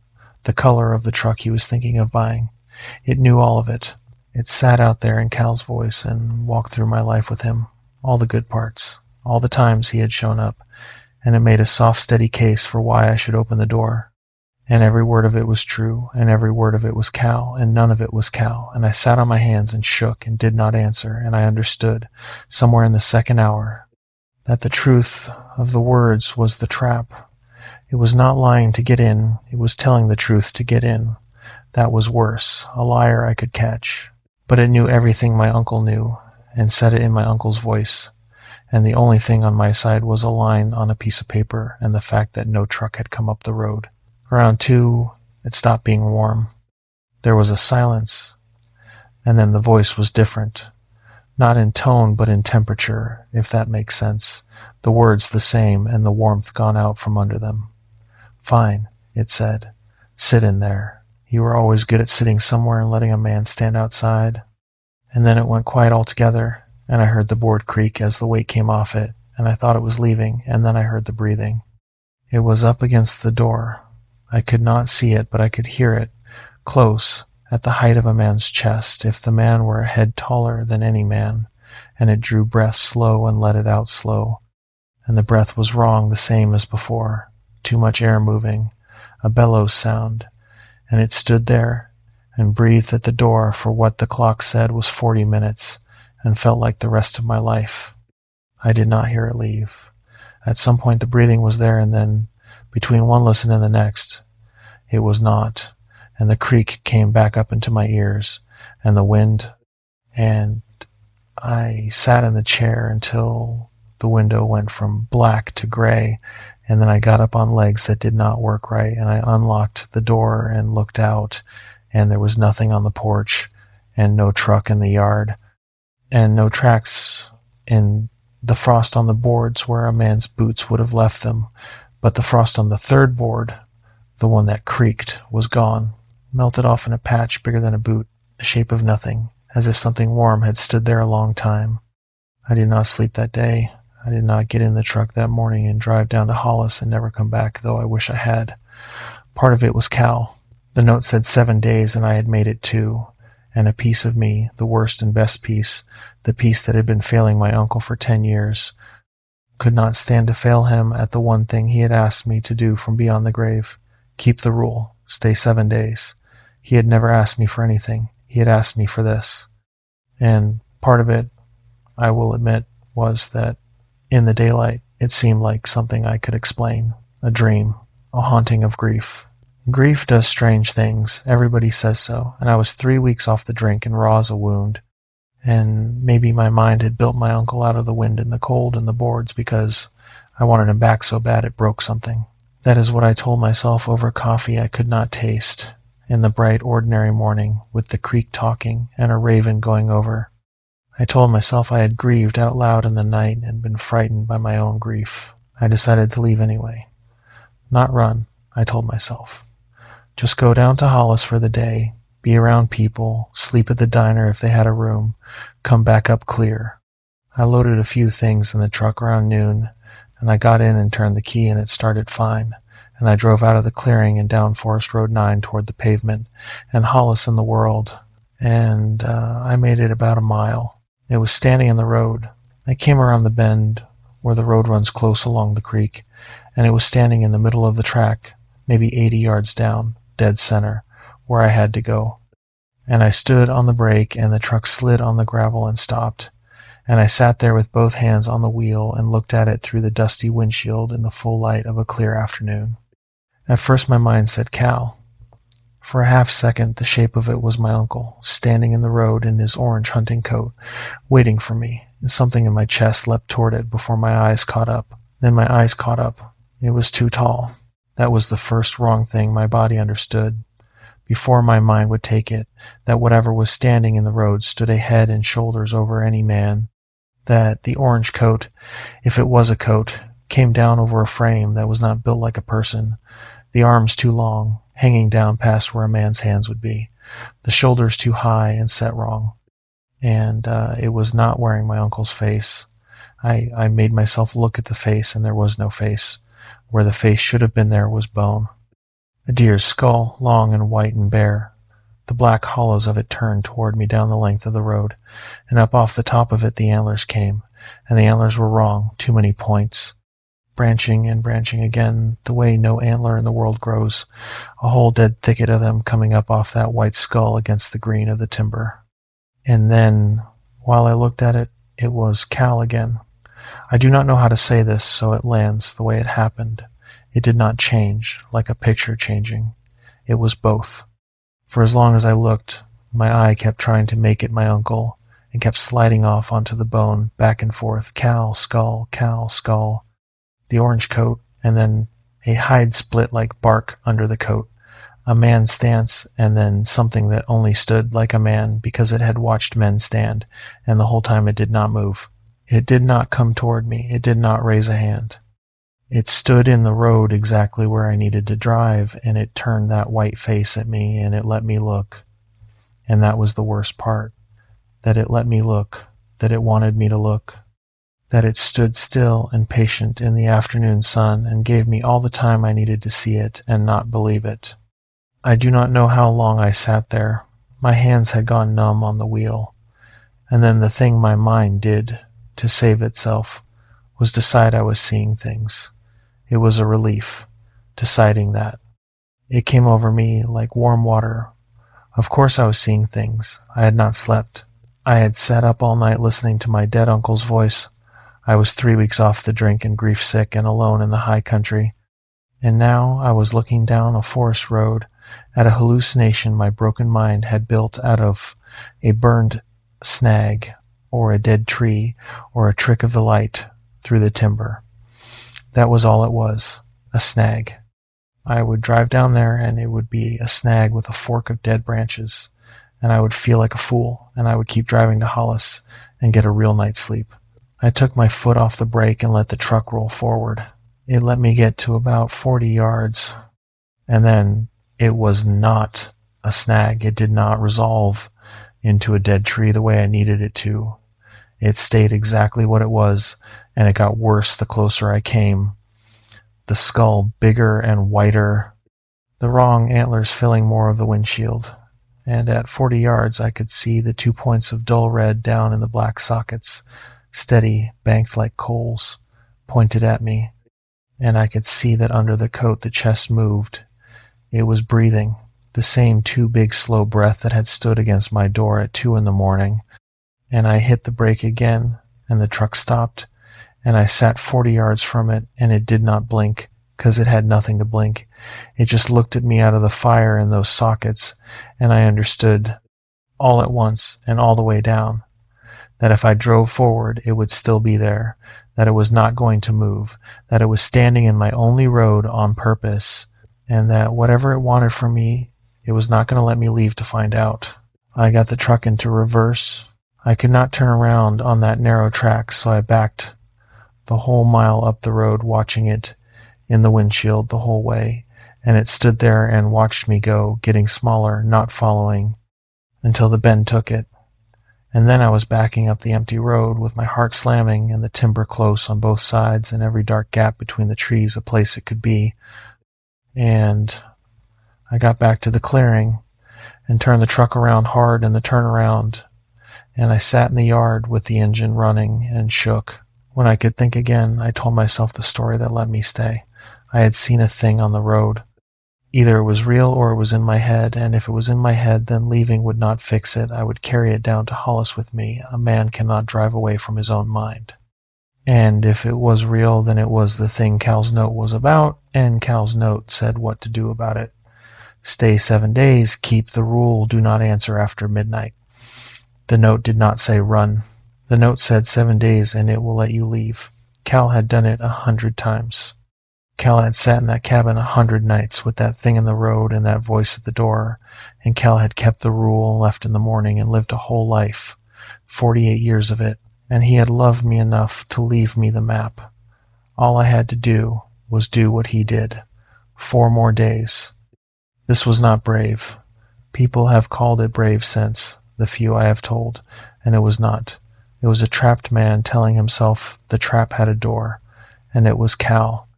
the color of the truck he was thinking of buying. It knew all of it. It sat out there in Cal's voice and walked through my life with him, all the good parts, all the times he had shown up, and it made a soft, steady case for why I should open the door. And every word of it was true, and every word of it was Cal, and none of it was Cal, and I sat on my hands and shook and did not answer, and I understood, somewhere in the second hour, that the truth of the words was the trap. It was not lying to get in, it was telling the truth to get in. That was worse, a liar I could catch. But it knew everything my uncle knew, and said it in my uncle's voice, and the only thing on my side was a line on a piece of paper and the fact that no truck had come up the road. Around 2, it stopped being warm. There was a silence, and then the voice was different. Not in tone, but in temperature, if that makes sense. The words the same, and the warmth gone out from under them. Fine, it said. Sit in there. You were always good at sitting somewhere and letting a man stand outside. And then it went quiet altogether, and I heard the board creak as the weight came off it, and I thought it was leaving, and then I heard the breathing. It was up against the door. I could not see it, but I could hear it, close, at the height of a man's chest, if the man were a head taller than any man, and it drew breath slow and let it out slow. And the breath was wrong, the same as before, too much air moving, a bellows sound, and it stood there and breathed at the door for what the clock said was 40 minutes, and felt like the rest of my life. I did not hear it leave. At some point the breathing was there, and then, between one listen and the next, it was not, and the creak came back up into my ears, and the wind, and I sat in the chair until the window went from black to gray, and then I got up on legs that did not work right, and I unlocked the door and looked out, and there was nothing on the porch, and no truck in the yard, and no tracks in the frost on the boards where a man's boots would have left them, but the frost on the third board, the one that creaked, was gone, melted off in a patch bigger than a boot, the shape of nothing, as if something warm had stood there a long time. I did not sleep that day. I did not get in the truck that morning and drive down to Hollis and never come back, though I wish I had. Part of it was Cal. The note said 7 days, and I had made it 2, and a piece of me, the worst and best piece, the piece that had been failing my uncle for 10 years, could not stand to fail him at the one thing he had asked me to do from beyond the grave. Keep the rule. Stay 7 days. He had never asked me for anything. He had asked me for this. And part of it, I will admit, was that in the daylight, it seemed like something I could explain, a dream, a haunting of grief. Grief does strange things, everybody says so, and I was 3 weeks off the drink and raw as a wound, and maybe my mind had built my uncle out of the wind and the cold and the boards because I wanted him back so bad it broke something. That is what I told myself over coffee I could not taste, in the bright ordinary morning, with the creek talking and a raven going over. I told myself I had grieved out loud in the night and been frightened by my own grief. I decided to leave anyway. Not run, I told myself. Just go down to Hollis for the day, be around people, sleep at the diner if they had a room, come back up clear. I loaded a few things in the truck around noon, and I got in and turned the key and it started fine, and I drove out of the clearing and down Forest Road 9 toward the pavement, and Hollis in the world, and I made it about a mile. It was standing in the road. I came around the bend where the road runs close along the creek, and it was standing in the middle of the track, maybe 80 yards down, dead center, where I had to go. And I stood on the brake, and the truck slid on the gravel and stopped. And I sat there with both hands on the wheel and looked at it through the dusty windshield in the full light of a clear afternoon. At first my mind said Cal. For a half-second the shape of it was my uncle, standing in the road in his orange hunting coat, waiting for me, and something in my chest leapt toward it before my eyes caught up. Then my eyes caught up. It was too tall. That was the first wrong thing my body understood, before my mind would take it, that whatever was standing in the road stood a head and shoulders over any man, that the orange coat, if it was a coat, came down over a frame that was not built like a person, the arms too long, hanging down past where a man's hands would be, the shoulders too high and set wrong. And it was not wearing my uncle's face. I made myself look at the face, and there was no face. Where the face should have been there was bone. A deer's skull, long and white and bare. The black hollows of it turned toward me down the length of the road, and up off the top of it the antlers came, and the antlers were wrong, too many points. Branching and branching again, the way no antler in the world grows, a whole dead thicket of them coming up off that white skull against the green of the timber. And then, while I looked at it, it was Cal again. I do not know how to say this so it lands the way it happened. It did not change, like a picture changing. It was both. For as long as I looked, my eye kept trying to make it my uncle, and kept sliding off onto the bone, back and forth, Cal, skull, the orange coat, and then a hide split like bark under the coat, a man's stance, and then something that only stood like a man because it had watched men stand, and the whole time it did not move. It did not come toward me. It did not raise a hand. It stood in the road exactly where I needed to drive, and it turned that white face at me, and it let me look. And that was the worst part, that it let me look, that it wanted me to look, that it stood still and patient in the afternoon sun and gave me all the time I needed to see it and not believe it. I do not know how long I sat there. My hands had gone numb on the wheel. And then the thing my mind did, to save itself, was decide I was seeing things. It was a relief, deciding that. It came over me like warm water. Of course I was seeing things. I had not slept. I had sat up all night listening to my dead uncle's voice. I was 3 weeks off the drink and grief-sick and alone in the high country. And now I was looking down a forest road at a hallucination my broken mind had built out of a burned snag, or a dead tree, or a trick of the light through the timber. That was all it was, a snag. I would drive down there, and it would be a snag with a fork of dead branches, and I would feel like a fool, and I would keep driving to Hollis and get a real night's sleep. I took my foot off the brake and let the truck roll forward. It let me get to about 40 yards, and then it was not a snag. It did not resolve into a dead tree the way I needed it to. It stayed exactly what it was, and it got worse the closer I came. The skull bigger and whiter, the wrong antlers filling more of the windshield, and at 40 yards I could see the 2 points of dull red down in the black sockets, steady, banked like coals, pointed at me, and I could see that under the coat the chest moved. It was breathing, the same too big slow breath that had stood against my door at 2 a.m, and I hit the brake again, and the truck stopped, and I sat 40 yards from it, and it did not blink, 'cause it had nothing to blink. It just looked at me out of the fire in those sockets, and I understood, all at once and all the way down, that if I drove forward it would still be there, that it was not going to move, that it was standing in my only road on purpose, and that whatever it wanted from me, it was not going to let me leave to find out. I got the truck into reverse. I could not turn around on that narrow track, so I backed the whole mile up the road, watching it in the windshield the whole way, and it stood there and watched me go, getting smaller, not following, until the bend took it. And then I was backing up the empty road with my heart slamming and the timber close on both sides and every dark gap between the trees a place it could be. And I got back to the clearing and turned the truck around hard in the turnaround, and I sat in the yard with the engine running and shook, When I could think again, I told myself the story that let me stay. I had seen a thing on the road. Either it was real or it was in my head, and if it was in my head, then leaving would not fix it. I would carry it down to Hollis with me. A man cannot drive away from his own mind. And if it was real, then it was the thing Cal's note was about, and Cal's note said what to do about it. Stay 7 days, keep the rule, do not answer after midnight. The note did not say run. The note said 7 days and it will let you leave. Cal had done it 100 times. Cal had sat in that cabin 100 nights with that thing in the road and that voice at the door, and Cal had kept the rule and left in the morning and lived a whole life, 48 years of it, and he had loved me enough to leave me the map. All I had to do was do what he did. 4 more days. This was not brave. People have called it brave since, the few I have told, and it was not. It was a trapped man telling himself the trap had a door, and it was Cal.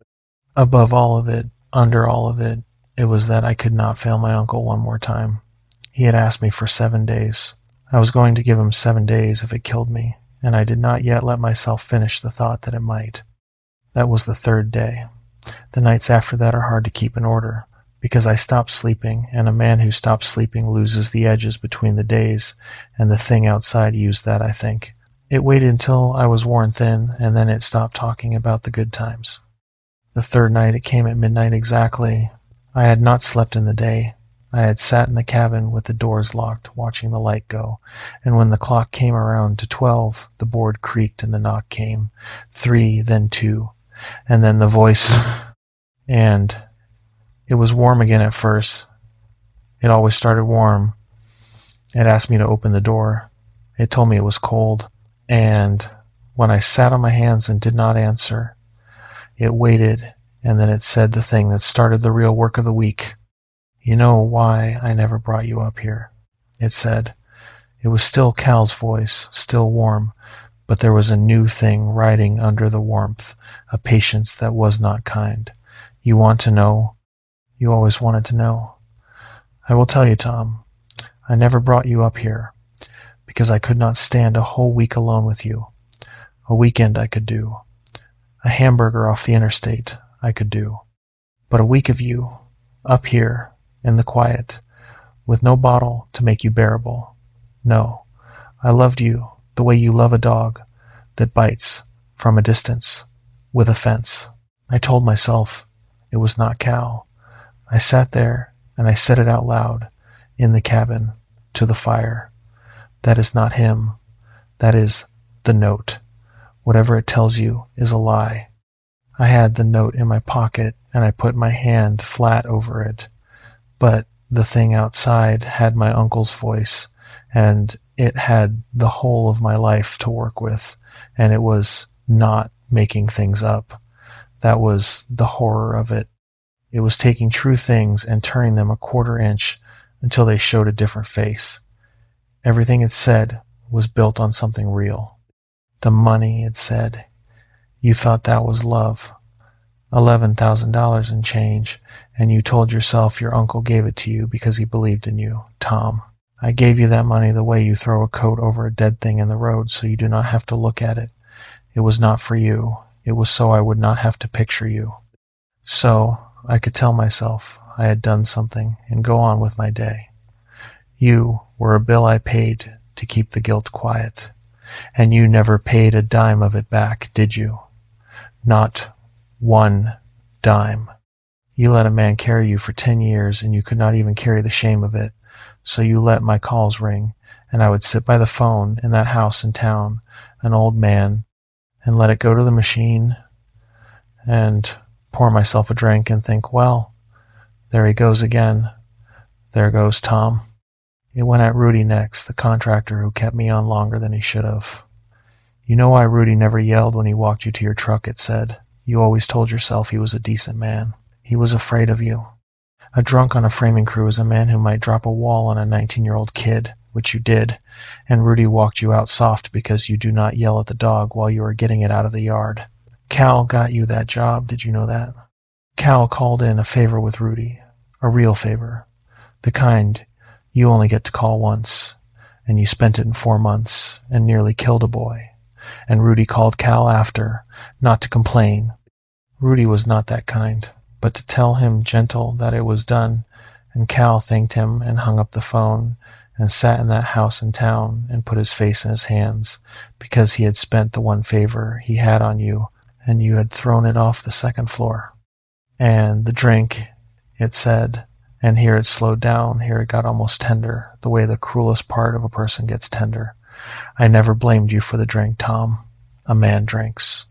Above all of it, under all of it, it was that I could not fail my uncle one more time. He had asked me for 7 days. I was going to give him 7 days if it killed me, and I did not yet let myself finish the thought that it might. That was the 3rd day. The nights after that are hard to keep in order, because I stopped sleeping, and a man who stops sleeping loses the edges between the days, and the thing outside used that, I think. It waited until I was worn thin, and then it stopped talking about the good times. The 3rd night it came at midnight exactly. I had not slept in the day. I had sat in the cabin with the doors locked, watching the light go, and when the clock came around to 12, the board creaked and the knock came. 3, then 2, and then the voice. And it was warm again at first. It always started warm. It asked me to open the door. It told me it was cold. And when I sat on my hands and did not answer, it waited, and then it said the thing that started the real work of the week. You know why I never brought you up here, it said. It was still Cal's voice, still warm, but there was a new thing riding under the warmth, a patience that was not kind. You want to know? You always wanted to know. I will tell you, Tom. I never brought you up here, because I could not stand a whole week alone with you. A weekend I could do. A hamburger off the interstate I could do. But a week of you, up here, in the quiet, with no bottle to make you bearable. No, I loved you the way you love a dog that bites from a distance, with a fence. I told myself it was not Cal. I sat there and I said it out loud, in the cabin, to the fire. That is not him. That is the note. Whatever it tells you is a lie. I had the note in my pocket, and I put my hand flat over it. But the thing outside had my uncle's voice, and it had the whole of my life to work with, and it was not making things up. That was the horror of it. It was taking true things and turning them a quarter inch until they showed a different face. Everything it said was built on something real. The money, it said. You thought that was love. $11,000 and change, and you told yourself your uncle gave it to you because he believed in you, Tom. I gave you that money the way you throw a coat over a dead thing in the road so you do not have to look at it. It was not for you. It was so I would not have to picture you. So I could tell myself I had done something and go on with my day. You were a bill I paid to keep the guilt quiet. And you never paid a dime of it back, did you? Not 1 dime. You let a man carry you for 10 years, and you could not even carry the shame of it. So you let my calls ring, and I would sit by the phone in that house in town, an old man, and let it go to the machine, and pour myself a drink and think, well, there he goes again. There goes Tom. It went at Rudy next, the contractor who kept me on longer than he should have. You know why Rudy never yelled when he walked you to your truck, it said. You always told yourself he was a decent man. He was afraid of you. A drunk on a framing crew is a man who might drop a wall on a 19-year-old kid, which you did, and Rudy walked you out soft because you do not yell at the dog while you are getting it out of the yard. Cal got you that job, did you know that? Cal called in a favor with Rudy, a real favor, the kind you only get to call once, and you spent it in 4 months and nearly killed a boy. and Rudy called Cal after, not to complain. Rudy was not that kind, but to tell him gentle that it was done, and Cal thanked him and hung up the phone and sat in that house in town and put his face in his hands because he had spent the one favor he had on you and you had thrown it off the second floor. And the drink, it said, and here it slowed down, here it got almost tender, the way the cruelest part of a person gets tender. I never blamed you for the drink, Tom. A man drinks.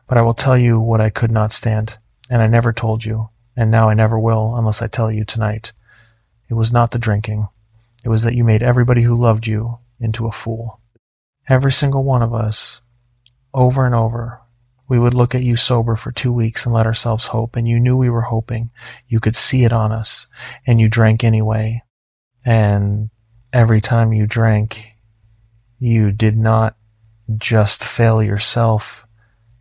But I will tell you what I could not stand, and I never told you, and now I never will unless I tell you tonight. It was not the drinking. It was that you made everybody who loved you into a fool. Every single one of us, over and over, we would look at you sober for 2 weeks and let ourselves hope, and you knew we were hoping. You could see it on us, and you drank anyway. And every time you drank, you did not just fail yourself.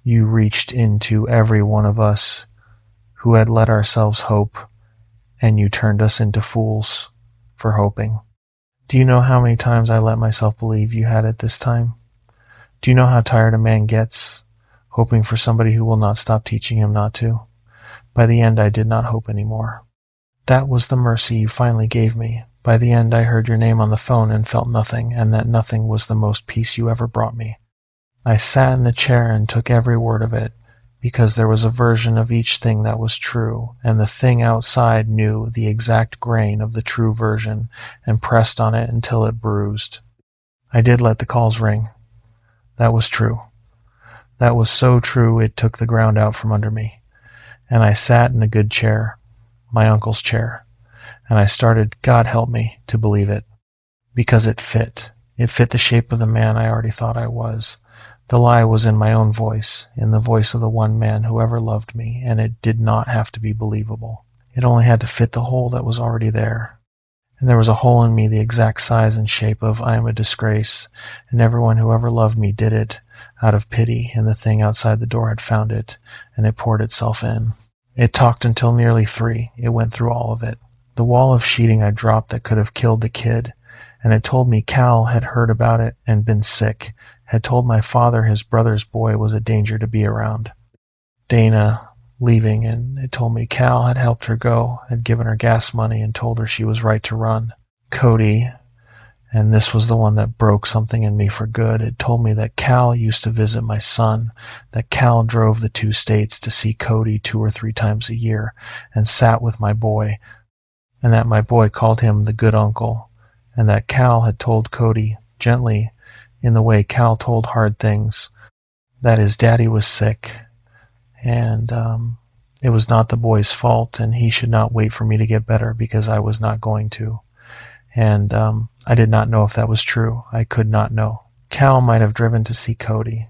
You reached into every one of us who had let ourselves hope, and you turned us into fools for hoping. Do you know how many times I let myself believe you had it this time? Do you know how tired a man gets, hoping for somebody who will not stop teaching him not to? By the end, I did not hope anymore. That was the mercy you finally gave me. By the end, I heard your name on the phone and felt nothing, and that nothing was the most peace you ever brought me. I sat in the chair and took every word of it, because there was a version of each thing that was true, and the thing outside knew the exact grain of the true version and pressed on it until it bruised. I did let the calls ring. That was true. That was so true it took the ground out from under me. And I sat in a good chair, my uncle's chair, and I started, God help me, to believe it. Because it fit. It fit the shape of the man I already thought I was. The lie was in my own voice, in the voice of the one man who ever loved me, and it did not have to be believable. It only had to fit the hole that was already there. And there was a hole in me the exact size and shape of I am a disgrace, and everyone who ever loved me did it out of pity, and the thing outside the door had found it, and it poured itself in. It talked until nearly 3. It went through all of it. The wall of sheeting I dropped that could have killed the kid, and it told me Cal had heard about it and been sick, had told my father his brother's boy was a danger to be around. Dana leaving, and it told me Cal had helped her go, had given her gas money and told her she was right to run. Cody, and this was the one that broke something in me for good, it told me that Cal used to visit my son, that Cal drove the 2 states to see Cody 2 or 3 times a year and sat with my boy, and that my boy called him the good uncle, and that Cal had told Cody, gently, in the way Cal told hard things, that his daddy was sick, and it was not the boy's fault, and he should not wait for me to get better because I was not going to. And I did not know if that was true. I could not know. Cal might have driven to see Cody.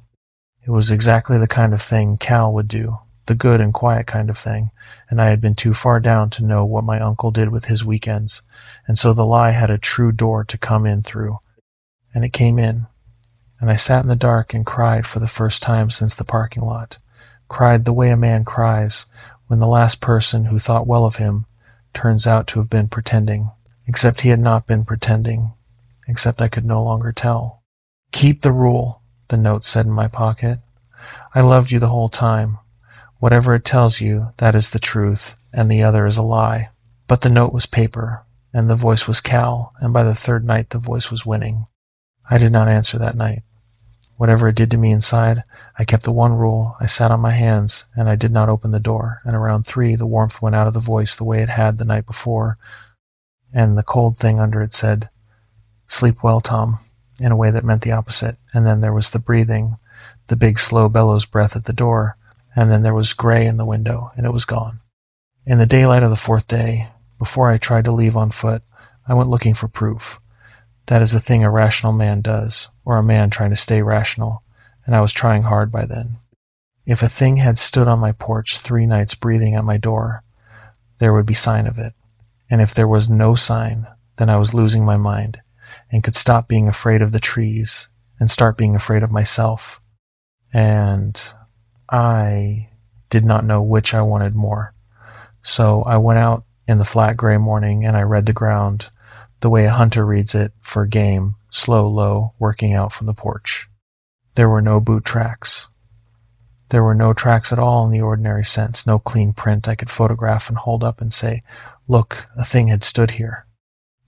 It was exactly the kind of thing Cal would do, the good and quiet kind of thing, and I had been too far down to know what my uncle did with his weekends, and so the lie had a true door to come in through, and it came in. And I sat in the dark and cried for the first time since the parking lot. Cried the way a man cries when the last person who thought well of him turns out to have been pretending. Except he had not been pretending. Except I could no longer tell. Keep the rule, the note said in my pocket. I loved you the whole time. Whatever it tells you, that is the truth, and the other is a lie. But the note was paper, and the voice was Cal, and by the 3rd night the voice was winning. I did not answer that night. Whatever it did to me inside, I kept the one rule. I sat on my hands, and I did not open the door, and around 3 the warmth went out of the voice the way it had the night before, and the cold thing under it said, "Sleep well, Tom," in a way that meant the opposite. And then there was the breathing, the big slow bellows breath at the door, and then there was gray in the window, and it was gone. In the daylight of the 4th day, before I tried to leave on foot, I went looking for proof. That is a thing a rational man does, or a man trying to stay rational, and I was trying hard by then. If a thing had stood on my porch 3 nights breathing at my door, there would be sign of it. And if there was no sign, then I was losing my mind, and could stop being afraid of the trees, and start being afraid of myself. And I did not know which I wanted more. So I went out in the flat gray morning, and I read the ground, the way a hunter reads it for game, slow, low, working out from the porch. There were no boot tracks. There were no tracks at all in the ordinary sense, no clean print I could photograph and hold up and say, look, a thing had stood here.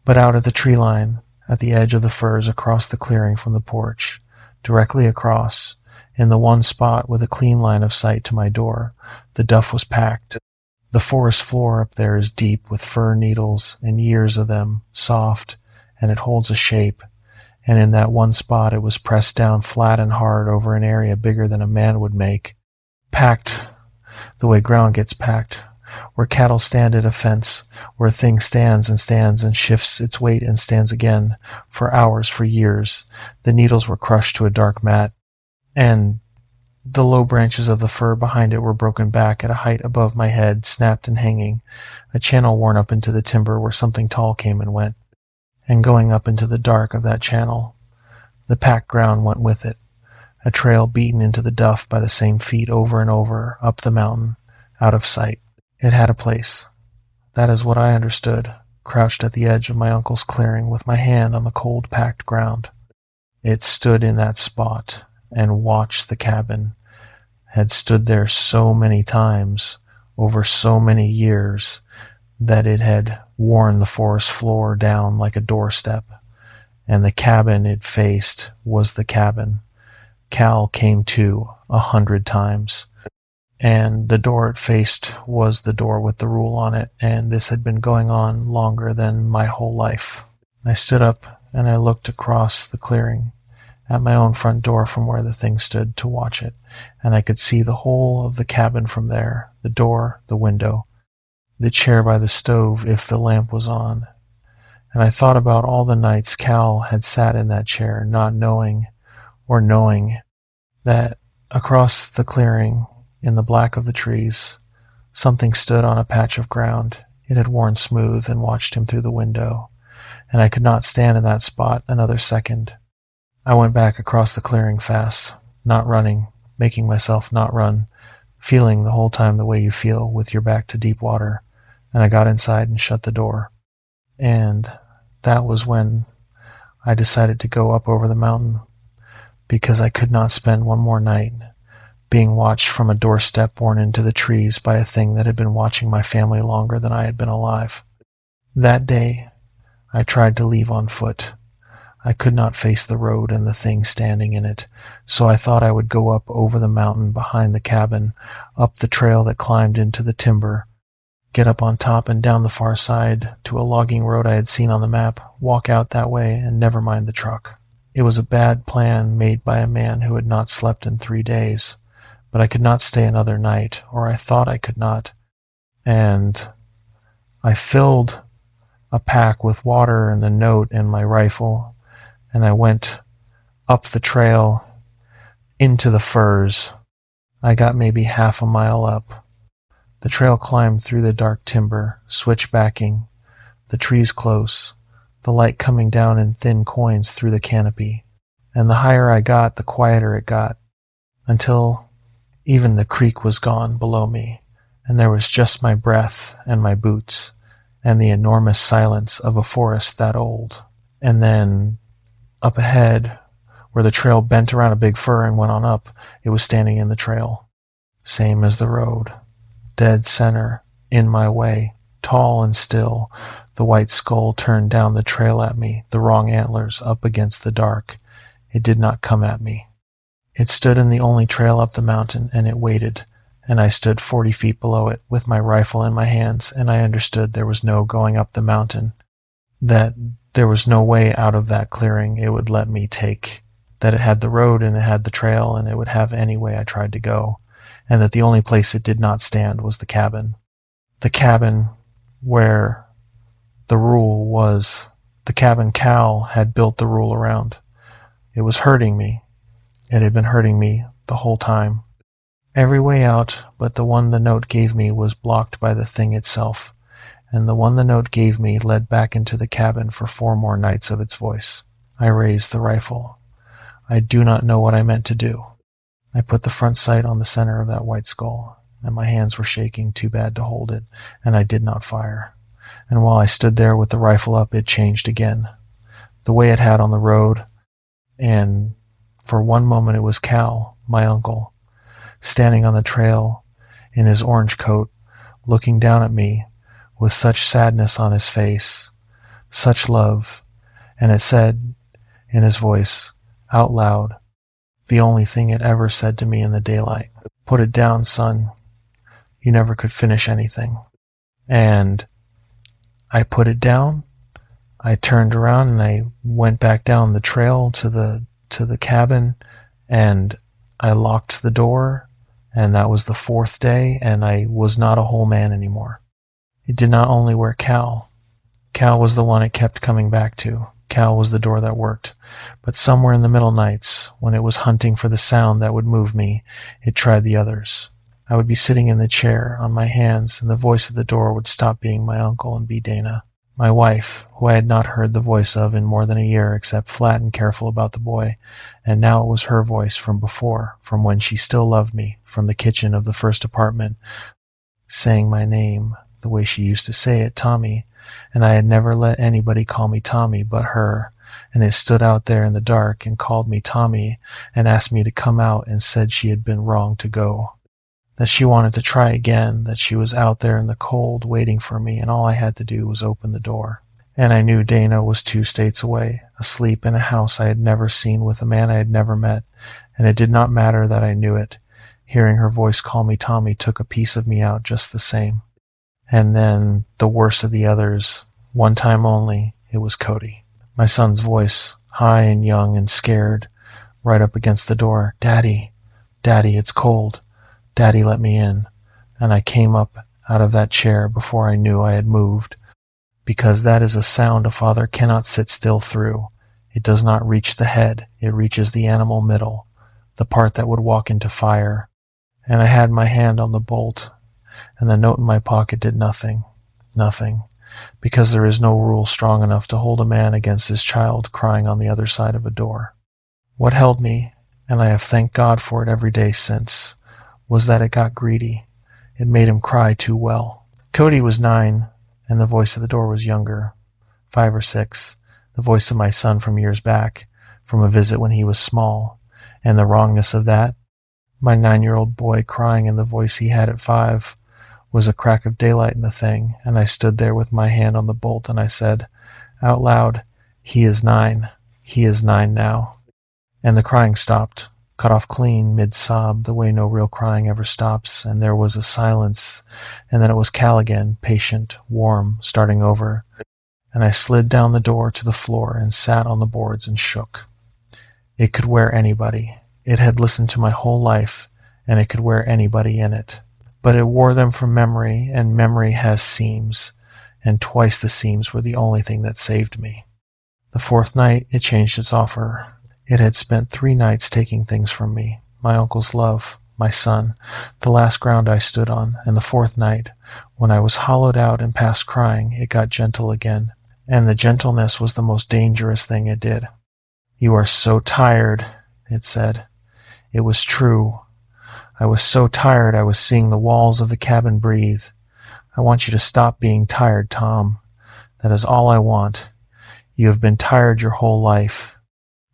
But out at the tree line, at the edge of the firs across the clearing from the porch, directly across, in the one spot with a clean line of sight to my door, the duff was packed. The forest floor up there is deep with fir needles, and years of them, soft, and it holds a shape, and in that one spot it was pressed down flat and hard over an area bigger than a man would make. Packed, the way ground gets packed, where cattle stand at a fence, where a thing stands and shifts its weight and stands again, for hours, for years. The needles were crushed to a dark mat, and the low branches of the fir behind it were broken back at a height above my head, snapped and hanging, a channel worn up into the timber where something tall came and went. And going up into the dark of that channel, the packed ground went with it, a trail beaten into the duff by the same feet over and over, up the mountain, out of sight. It had a place. That is what I understood, crouched at the edge of my uncle's clearing with my hand on the cold packed ground. It stood in that spot and watched the cabin, had stood there so many times, over so many years, that it had worn the forest floor down like a doorstep, and the cabin it faced was the cabin. Cal came to 100 times, and the door it faced was the door with the rule on it, and this had been going on longer than my whole life. I stood up and I looked across the clearing at my own front door from where the thing stood to watch it, and I could see the whole of the cabin from there, the door, the window, the chair by the stove if the lamp was on. And I thought about all the nights Cal had sat in that chair, not knowing, or knowing, that across the clearing, in the black of the trees, something stood on a patch of ground it had worn smooth and watched him through the window, and I could not stand in that spot another second. I went back across the clearing fast, not running, making myself not run, feeling the whole time the way you feel with your back to deep water, and I got inside and shut the door. And that was when I decided to go up over the mountain, because I could not spend one more night being watched from a doorstep borne into the trees by a thing that had been watching my family longer than I had been alive. That day, I tried to leave on foot. I could not face the road and the thing standing in it, so I thought I would go up over the mountain behind the cabin, up the trail that climbed into the timber, get up on top and down the far side to a logging road I had seen on the map, walk out that way and never mind the truck. It was a bad plan made by a man who had not slept in 3 days, but I could not stay another night, or I thought I could not, and I filled a pack with water and the note and my rifle, and I went up the trail into the firs. I got maybe half a mile up. The trail climbed through the dark timber, switchbacking, the trees close, the light coming down in thin coins through the canopy. And the higher I got, the quieter it got, until even the creek was gone below me, and there was just my breath and my boots, and the enormous silence of a forest that old. And then up ahead, where the trail bent around a big fir and went on up, it was standing in the trail, same as the road, dead center, in my way, tall and still, the white skull turned down the trail at me, the wrong antlers up against the dark. It did not come at me. It stood in the only trail up the mountain, and it waited, and I stood 40 feet below it, with my rifle in my hands, and I understood there was no going up the mountain, that there was no way out of that clearing it would let me take, that it had the road and it had the trail, and it would have any way I tried to go, and that the only place it did not stand was the cabin. The cabin where the rule was, the cabin Cal had built the rule around. It was hurting me. It had been hurting me the whole time. Every way out but the one the note gave me was blocked by the thing itself, and the one the note gave me led back into the cabin for 4 more nights of its voice. I raised the rifle. I do not know what I meant to do. I put the front sight on the center of that white skull, and my hands were shaking too bad to hold it, and I did not fire. And while I stood there with the rifle up, it changed again, the way it had on the road, and For one moment it was Cal, my uncle, standing on the trail in his orange coat, looking down at me with such sadness on his face, such love, and it said in his voice, out loud, the only thing it ever said to me in the daylight, "Put it down, son. You never could finish anything." And I put it down. I turned around and I went back down the trail to the cabin, and I locked the door, and that was the fourth day, and I was not a whole man anymore. It did not only work Cal. Cal was the one it kept coming back to. Cal was the door that worked. But somewhere in the middle nights, when it was hunting for the sound that would move me, it tried the others. I would be sitting in the chair on my hands, and the voice at the door would stop being my uncle and be Dana, my wife, who I had not heard the voice of in more than a year, except flat and careful about the boy, and now it was her voice from before, from when she still loved me, from the kitchen of the first apartment, saying my name, the way she used to say it, Tommy, and I had never let anybody call me Tommy but her, and it stood out there in the dark and called me Tommy and asked me to come out and said she had been wrong to go, that she wanted to try again, that she was out there in the cold waiting for me, and all I had to do was open the door. And I knew Dana was 2 states away, asleep in a house I had never seen with a man I had never met, and it did not matter that I knew it. Hearing her voice call me Tommy took a piece of me out just the same. And then, the worst of the others, one time only, it was Cody. My son's voice, high and young and scared, right up against the door. "Daddy, Daddy, it's cold. Daddy, let me in." And I came up out of that chair before I knew I had moved, because that is a sound a father cannot sit still through. It does not reach the head, it reaches the animal middle, the part that would walk into fire. And I had my hand on the bolt, and the note in my pocket did nothing, because there is no rule strong enough to hold a man against his child crying on the other side of a door. What held me, and I have thanked God for it every day since, was that it got greedy. It made him cry too well. Cody was 9, and the voice at the door was younger, 5 or 6, the voice of my son from years back, from a visit when he was small, and the wrongness of that, my 9-year-old boy crying in the voice he had at 5, was a crack of daylight in the thing, and I stood there with my hand on the bolt, and I said, out loud, "He is 9. He is 9 now." And the crying stopped, cut off clean, mid-sob, the way no real crying ever stops, and there was a silence, and then it was Cal again, patient, warm, starting over, and I slid down the door to the floor and sat on the boards and shook. It could wear anybody. It had listened to my whole life, and it could wear anybody in it. But it wore them from memory, and memory has seams, and twice the seams were the only thing that saved me. The 4th night, it changed its offer. It had spent 3 nights taking things from me, my uncle's love, my son, the last ground I stood on, and the 4th night, when I was hollowed out and past crying, it got gentle again, and the gentleness was the most dangerous thing it did. "You are so tired," it said. It was true. I was so tired I was seeing the walls of the cabin breathe. "I want you to stop being tired, Tom. That is all I want. You have been tired your whole life.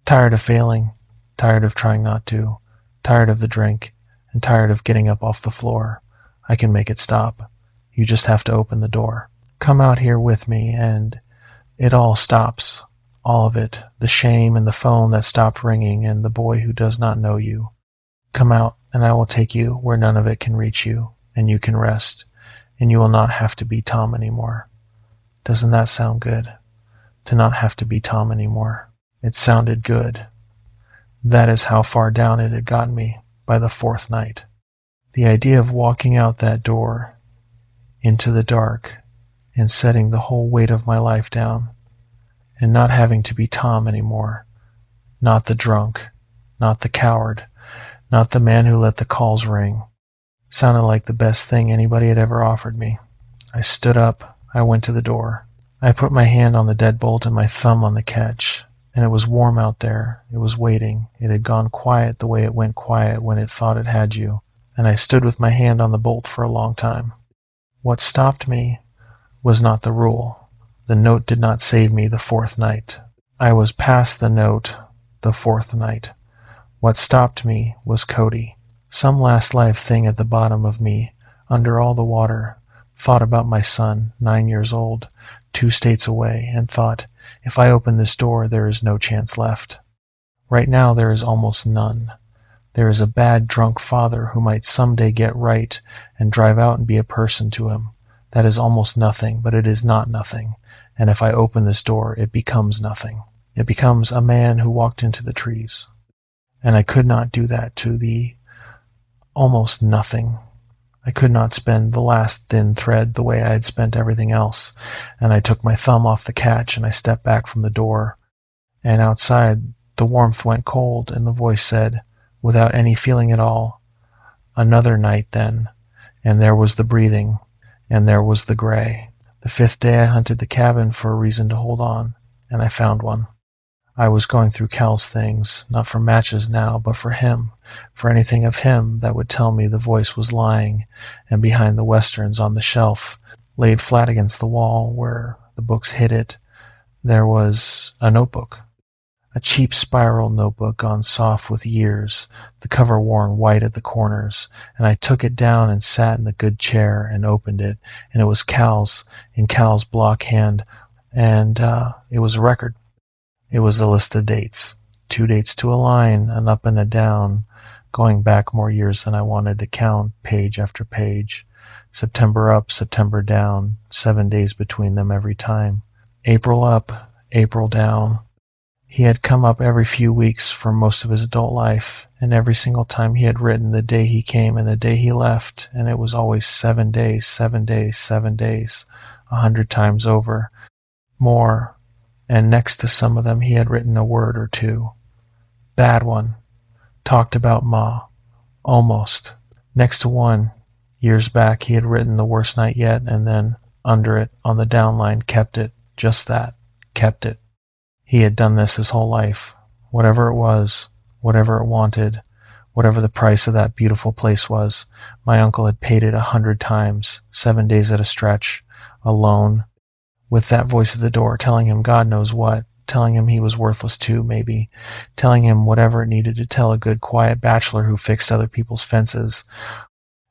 Tired of failing, tired of trying not to, tired of the drink, and tired of getting up off the floor. I can make it stop. You just have to open the door. Come out here with me, and it all stops. All of it. The shame and the phone that stopped ringing and the boy who does not know you. Come out, and I will take you where none of it can reach you, and you can rest, and you will not have to be Tom anymore." Doesn't that sound good? To not have to be Tom anymore. It sounded good. That is how far down it had gotten me by the 4th night. The idea of walking out that door into the dark and setting the whole weight of my life down and not having to be Tom anymore, not the drunk, not the coward, not the man who let the calls ring, sounded like the best thing anybody had ever offered me. I stood up. I went to the door. I put my hand on the deadbolt and my thumb on the catch, and it was warm out there. It was waiting. It had gone quiet the way it went quiet when it thought it had you, and I stood with my hand on the bolt for a long time. What stopped me was not the rule. The note did not save me the 4th night. I was past the note the 4th night. What stopped me was Cody. Some last live thing at the bottom of me, under all the water, thought about my son, 9 years old, 2 states away, and thought, if I open this door, there is no chance left. Right now there is almost none. There is a bad drunk father who might someday get right and drive out and be a person to him. That is almost nothing, but it is not nothing. And if I open this door, it becomes nothing. It becomes a man who walked into the trees. And I could not do that to the almost nothing. I could not spend the last thin thread the way I had spent everything else. And I took my thumb off the catch and I stepped back from the door. And outside, the warmth went cold and the voice said, without any feeling at all, another night then. And there was the breathing, and there was the gray. The 5th day I hunted the cabin for a reason to hold on, and I found one. I was going through Cal's things, not for matches now, but for him, for anything of him that would tell me the voice was lying, and behind the westerns on the shelf, laid flat against the wall where the books hid it, there was a notebook. A cheap spiral notebook gone soft with years, the cover worn white at the corners, and I took it down and sat in the good chair and opened it, and it was Cal's, in Cal's block hand, and it was a record. It was a list of dates, 2 dates to a line, an up and a down, going back more years than I wanted to count, page after page. September up, September down, 7 days between them every time. April up, April down. He had come up every few weeks for most of his adult life, and every single time he had written the day he came and the day he left, and it was always 7 days, 7 days, 7 days, 100 times over, more, and next to some of them he had written a word or two. Bad one. Talked about Ma. Almost. Next to one, years back, he had written the worst night yet, and then, under it, on the downline, kept it. Just that. Kept it. He had done this his whole life. Whatever it was, whatever it wanted, whatever the price of that beautiful place was, my uncle had paid it 100 times, 7 days at a stretch, alone, with that voice at the door telling him God knows what, telling him he was worthless too, maybe, telling him whatever it needed to tell a good, quiet bachelor who fixed other people's fences.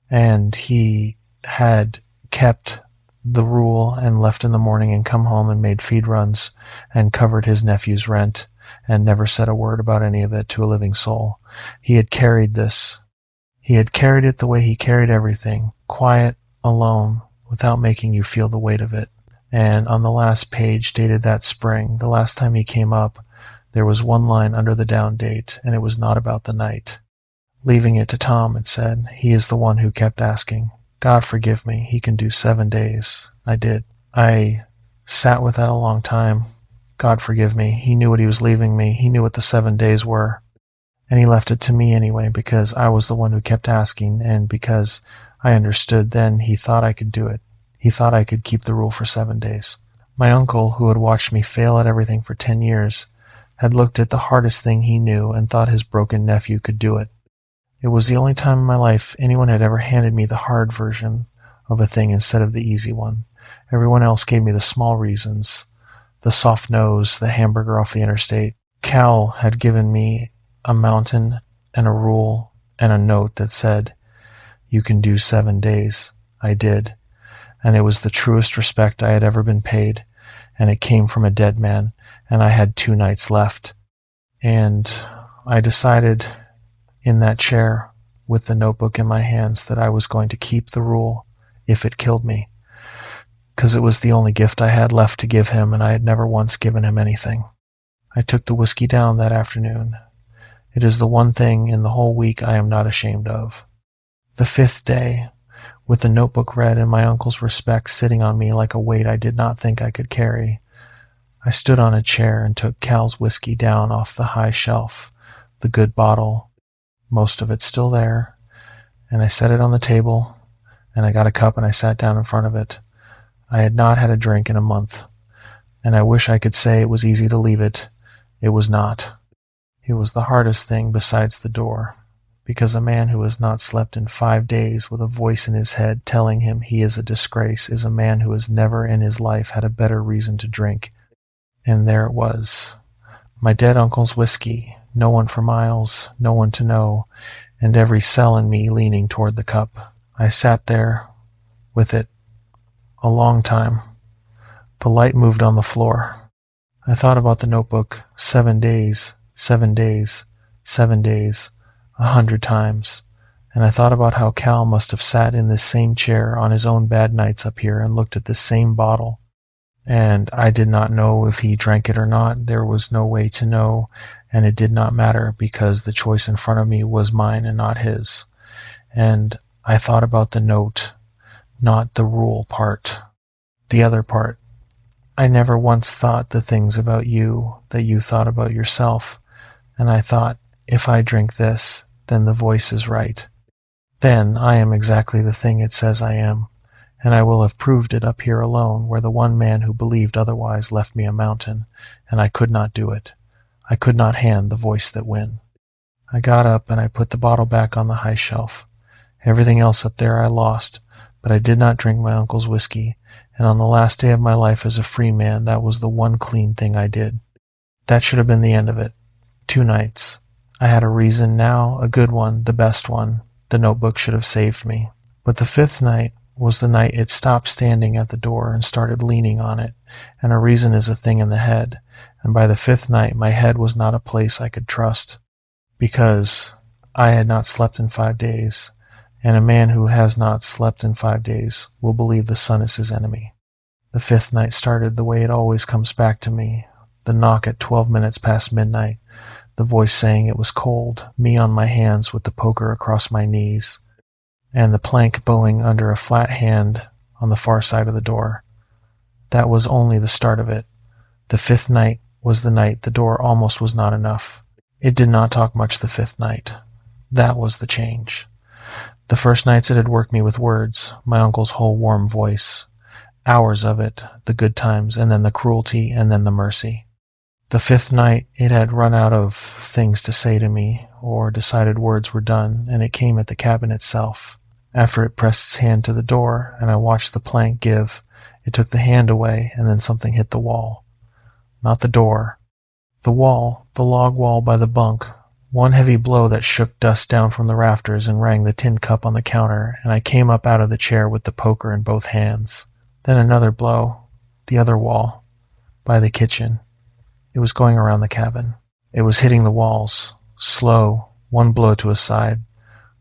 And he had kept the rule and left in the morning and come home and made feed runs and covered his nephew's rent and never said a word about any of it to a living soul. He had carried this. He had carried it the way he carried everything, quiet, alone, without making you feel the weight of it. And on the last page, dated that spring, the last time he came up, there was one line under the down date, and it was not about the night. Leaving it to Tom, it said, he is the one who kept asking. God forgive me, he can do 7 days. I did. I sat with that a long time. God forgive me, he knew what he was leaving me. He knew what the 7 days were. And he left it to me anyway, because I was the one who kept asking, and because I understood then he thought I could do it. He thought I could keep the rule for 7 days. My uncle, who had watched me fail at everything for 10 years, had looked at the hardest thing he knew and thought his broken nephew could do it. It was the only time in my life anyone had ever handed me the hard version of a thing instead of the easy one. Everyone else gave me the small reasons, the soft nose, the hamburger off the interstate. Cal had given me a mountain and a rule and a note that said, you can do 7 days. I did. And it was the truest respect I had ever been paid, and it came from a dead man, and I had 2 nights left. And I decided in that chair, with the notebook in my hands, that I was going to keep the rule if it killed me, because it was the only gift I had left to give him, and I had never once given him anything. I took the whiskey down that afternoon. It is the one thing in the whole week I am not ashamed of. The 5th day, with the notebook read and my uncle's respect sitting on me like a weight I did not think I could carry, I stood on a chair and took Cal's whiskey down off the high shelf, the good bottle, most of it still there, and I set it on the table, and I got a cup and I sat down in front of it. I had not had a drink in a month, and I wish I could say it was easy to leave it. It was not. It was the hardest thing besides the door, because a man who has not slept in 5 days with a voice in his head telling him he is a disgrace is a man who has never in his life had a better reason to drink. And there it was. My dead uncle's whiskey, no one for miles, no one to know, and every cell in me leaning toward the cup. I sat there with it a long time. The light moved on the floor. I thought about the notebook 7 days, 7 days, 7 days, 100 times, and I thought about how Cal must have sat in this same chair on his own bad nights up here and looked at this same bottle. And I did not know if he drank it or not. There was no way to know, and it did not matter because the choice in front of me was mine and not his. And I thought about the note, not the rule part, the other part. I never once thought the things about you that you thought about yourself, and I thought, if I drink this, then the voice is right. Then I am exactly the thing it says I am, and I will have proved it up here alone, where the one man who believed otherwise left me a mountain, and I could not do it. I could not hand the voice that win. I got up and I put the bottle back on the high shelf. Everything else up there I lost, but I did not drink my uncle's whiskey, and on the last day of my life as a free man, that was the one clean thing I did. That should have been the end of it. 2 nights. I had a reason now, a good one, the best one. The notebook should have saved me. But the 5th night was the night it stopped standing at the door and started leaning on it, and a reason is a thing in the head, and by the 5th night my head was not a place I could trust, because I had not slept in 5 days, and a man who has not slept in 5 days will believe the sun is his enemy. The 5th night started the way it always comes back to me, the knock at 12 minutes past midnight, the voice saying it was cold, me on my hands with the poker across my knees, and the plank bowing under a flat hand on the far side of the door. That was only the start of it. The 5th night was the night the door almost was not enough. It did not talk much the 5th night. That was the change. The first nights it had worked me with words, my uncle's whole warm voice. Hours of it, the good times, and then the cruelty, and then the mercy. The 5th night it had run out of things to say to me, or decided words were done, and it came at the cabin itself. After it pressed its hand to the door, and I watched the plank give, it took the hand away, and then something hit the wall. Not the door. The wall, the log wall by the bunk. One heavy blow that shook dust down from the rafters and rang the tin cup on the counter, and I came up out of the chair with the poker in both hands. Then another blow, the other wall, by the kitchen. It was going around the cabin. It was hitting the walls, slow, one blow to a side,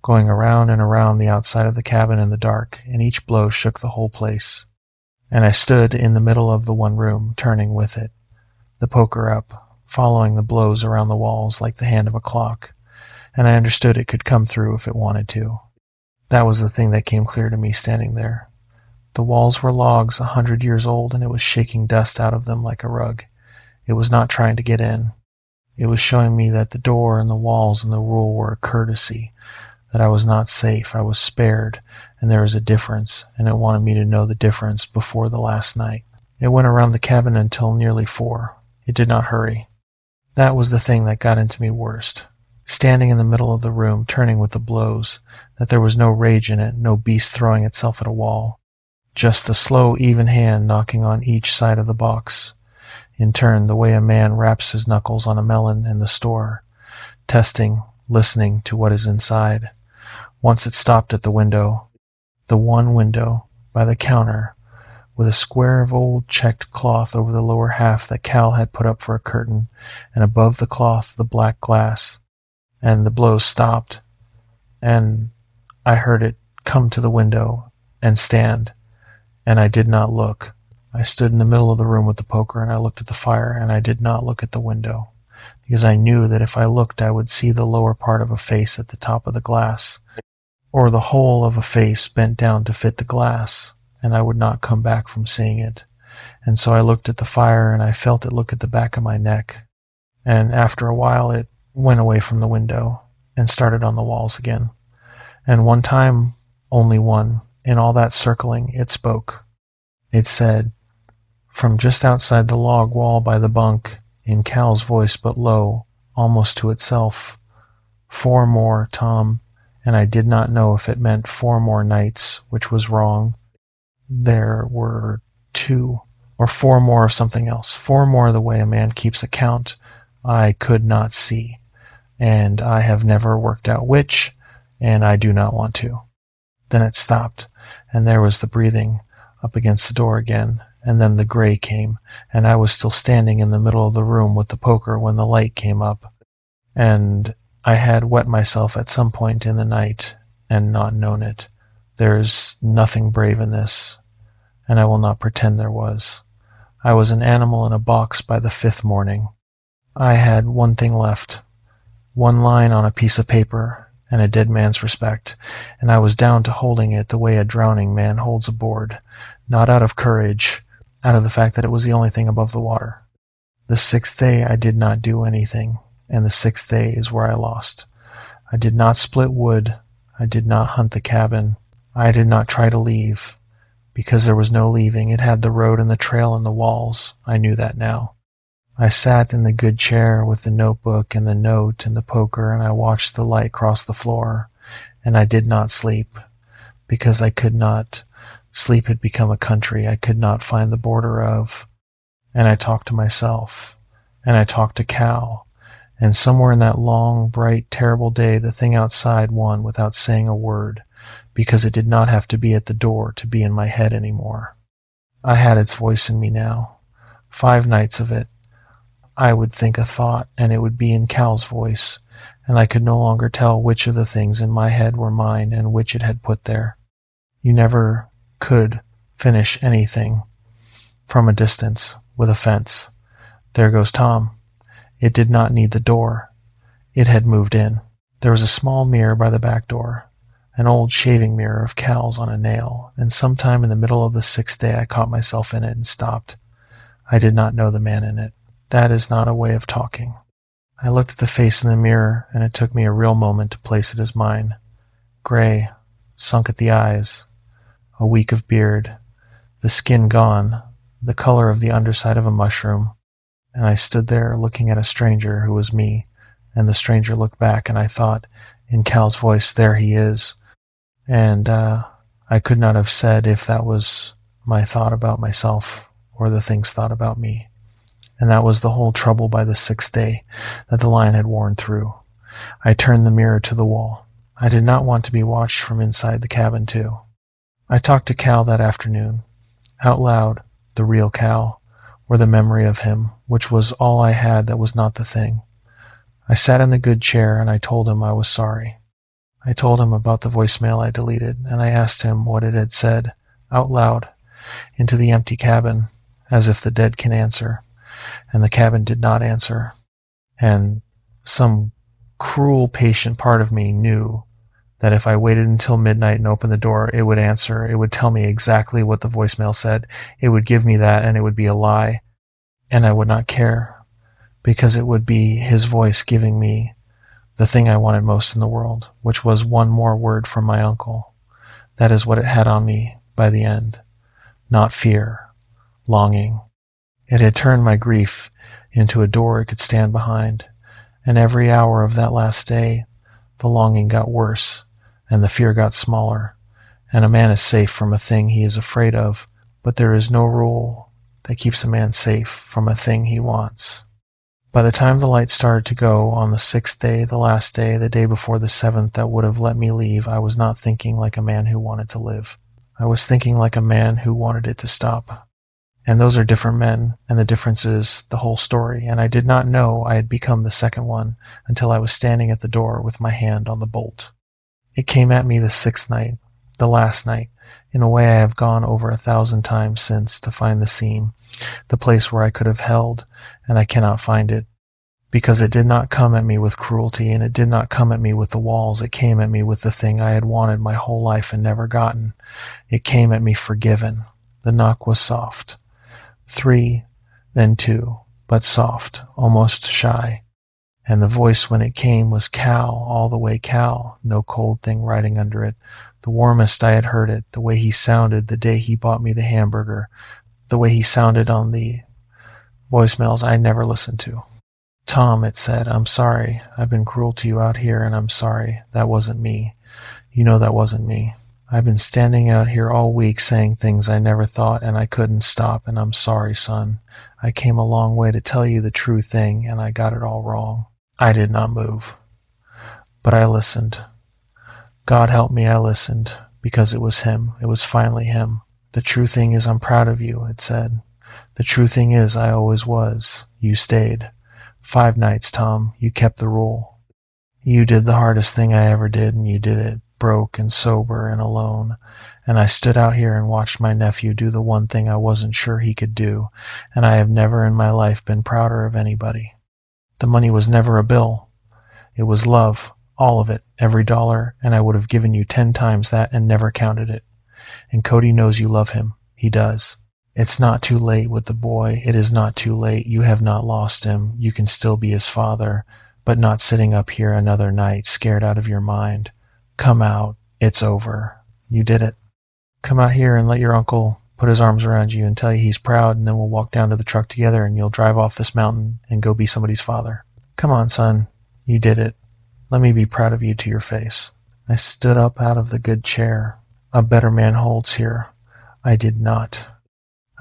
going around and around the outside of the cabin in the dark, and each blow shook the whole place. And I stood in the middle of the one room, turning with it, the poker up, following the blows around the walls like the hand of a clock, and I understood it could come through if it wanted to. That was the thing that came clear to me standing there. The walls were logs 100 years old, and it was shaking dust out of them like a rug. It was not trying to get in. It was showing me that the door and the walls and the rule were a courtesy, that I was not safe, I was spared, and there was a difference, and it wanted me to know the difference before the last night. It went around the cabin until nearly 4. It did not hurry. That was the thing that got into me worst. Standing in the middle of the room, turning with the blows, that there was no rage in it, no beast throwing itself at a wall. Just a slow, even hand knocking on each side of the box. In turn, the way a man raps his knuckles on a melon in the store, testing, listening to what is inside. Once it stopped at the window, the one window, by the counter, with a square of old checked cloth over the lower half that Cal had put up for a curtain, and above the cloth the black glass. And the blows stopped, and I heard it come to the window and stand, and I did not look. I stood in the middle of the room with the poker, and I looked at the fire, and I did not look at the window, because I knew that if I looked I would see the lower part of a face at the top of the glass, or the whole of a face bent down to fit the glass, and I would not come back from seeing it. And so I looked at the fire, and I felt it look at the back of my neck, and after a while it went away from the window and started on the walls again. And one time, only one, in all that circling, it spoke. It said, from just outside the log wall by the bunk, in Cal's voice but low, almost to itself, 4 more, Tom, and I did not know if it meant 4 more nights, which was wrong. There were 2, or 4 more of something else, 4 more the way a man keeps account I could not see, and I have never worked out which, and I do not want to. Then it stopped, and there was the breathing up against the door again, and then the gray came, and I was still standing in the middle of the room with the poker when the light came up, and I had wet myself at some point in the night and not known it. There's nothing brave in this, and I will not pretend there was. I was an animal in a box by the 5th morning. I had one thing left, one line on a piece of paper, and a dead man's respect, and I was down to holding it the way a drowning man holds a board, not out of courage, out of the fact that it was the only thing above the water. The 6th day I did not do anything, and the 6th day is where I lost. I did not split wood, I did not hunt the cabin, I did not try to leave, because there was no leaving. It had the road and the trail and the walls. I knew that now. I sat in the good chair with the notebook and the note and the poker, and I watched the light cross the floor, and I did not sleep, because I could not. Sleep had become a country I could not find the border of. And I talked to myself, and I talked to Cal, and somewhere in that long, bright, terrible day the thing outside won without saying a word, because it did not have to be at the door to be in my head anymore. I had its voice in me now. 5 nights of it. I would think a thought, and it would be in Cal's voice, and I could no longer tell which of the things in my head were mine and which it had put there. You never could finish anything from a distance with a fence. There goes Tom. It did not need the door. It had moved in. There was a small mirror by the back door, an old shaving mirror of Cal's on a nail, and sometime in the middle of the 6th day I caught myself in it and stopped. I did not know the man in it. That is not a way of talking. I looked at the face in the mirror, and it took me a real moment to place it as mine. Gray, sunk at the eyes, a week of beard, the skin gone, the color of the underside of a mushroom, and I stood there looking at a stranger who was me, and the stranger looked back, and I thought, in Cal's voice, there he is. And I could not have said if that was my thought about myself or the thing's thought about me. And that was the whole trouble by the 6th day that the line had worn through. I turned the mirror to the wall. I did not want to be watched from inside the cabin, too. I talked to Cal that afternoon, out loud, the real Cal, or the memory of him, which was all I had that was not the thing. I sat in the good chair, and I told him I was sorry. I told him about the voicemail I deleted, and I asked him what it had said, out loud, into the empty cabin, as if the dead can answer. And the cabin did not answer. And some cruel, patient part of me knew that if I waited until midnight and opened the door, it would answer. It would tell me exactly what the voicemail said. It would give me that, and it would be a lie. And I would not care, because it would be his voice giving me the thing I wanted most in the world, which was one more word from my uncle. That is what it had on me by the end. Not fear, longing. It had turned my grief into a door it could stand behind, and every hour of that last day, the longing got worse, and the fear got smaller, and a man is safe from a thing he is afraid of, but there is no rule that keeps a man safe from a thing he wants. By the time the light started to go on the 6th day, the last day, the day before the 7th that would have let me leave, I was not thinking like a man who wanted to live. I was thinking like a man who wanted it to stop. And those are different men, and the difference is the whole story, and I did not know I had become the second one until I was standing at the door with my hand on the bolt. It came at me the 6th night, the last night, in a way I have gone over 1,000 times since to find the seam, the place where I could have held, and I cannot find it, because it did not come at me with cruelty, and it did not come at me with the walls. It came at me with the thing I had wanted my whole life and never gotten. It came at me forgiven. The knock was soft. 3, then 2, but soft, almost shy. And the voice when it came was Cal, all the way Cal, no cold thing riding under it. The warmest I had heard it, the way he sounded the day he bought me the hamburger, the way he sounded on the voicemails I never listened to. Tom, it said, I'm sorry. I've been cruel to you out here, and I'm sorry. That wasn't me. You know that wasn't me. I've been standing out here all week saying things I never thought, and I couldn't stop, and I'm sorry, son. I came a long way to tell you the true thing, and I got it all wrong. I did not move, but I listened. God help me, I listened, because it was him. It was finally him. The true thing is I'm proud of you, it said. The true thing is I always was. You stayed. 5 nights, Tom. You kept the rule. You did the hardest thing I ever did, and you did it, broke and sober and alone. And I stood out here and watched my nephew do the one thing I wasn't sure he could do, and I have never in my life been prouder of anybody. The money was never a bill. It was love, all of it, every dollar, and I would have given you 10 times that and never counted it. And Cody knows you love him. He does. It's not too late with the boy. It is not too late. You have not lost him. You can still be his father, but not sitting up here another night, scared out of your mind. Come out. It's over. You did it. Come out here and let your uncle put his arms around you and tell you he's proud, and then we'll walk down to the truck together and you'll drive off this mountain and go be somebody's father. Come on, son. You did it. Let me be proud of you to your face. I stood up out of the good chair. A better man holds here. I did not.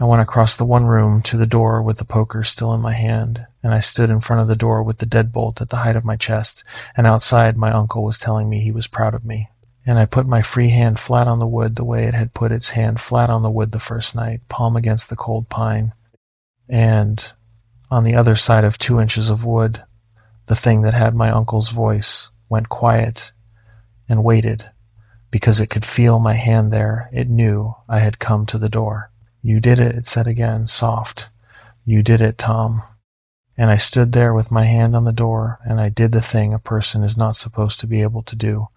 I went across the one room to the door with the poker still in my hand, and I stood in front of the door with the deadbolt at the height of my chest, and outside my uncle was telling me he was proud of me. And I put my free hand flat on the wood the way it had put its hand flat on the wood the first night, palm against the cold pine. And on the other side of 2 inches of wood, the thing that had my uncle's voice went quiet and waited, because it could feel my hand there. It knew I had come to the door. You did it said again, soft. You did it, Tom. And I stood there with my hand on the door, and I did the thing a person is not supposed to be able to do.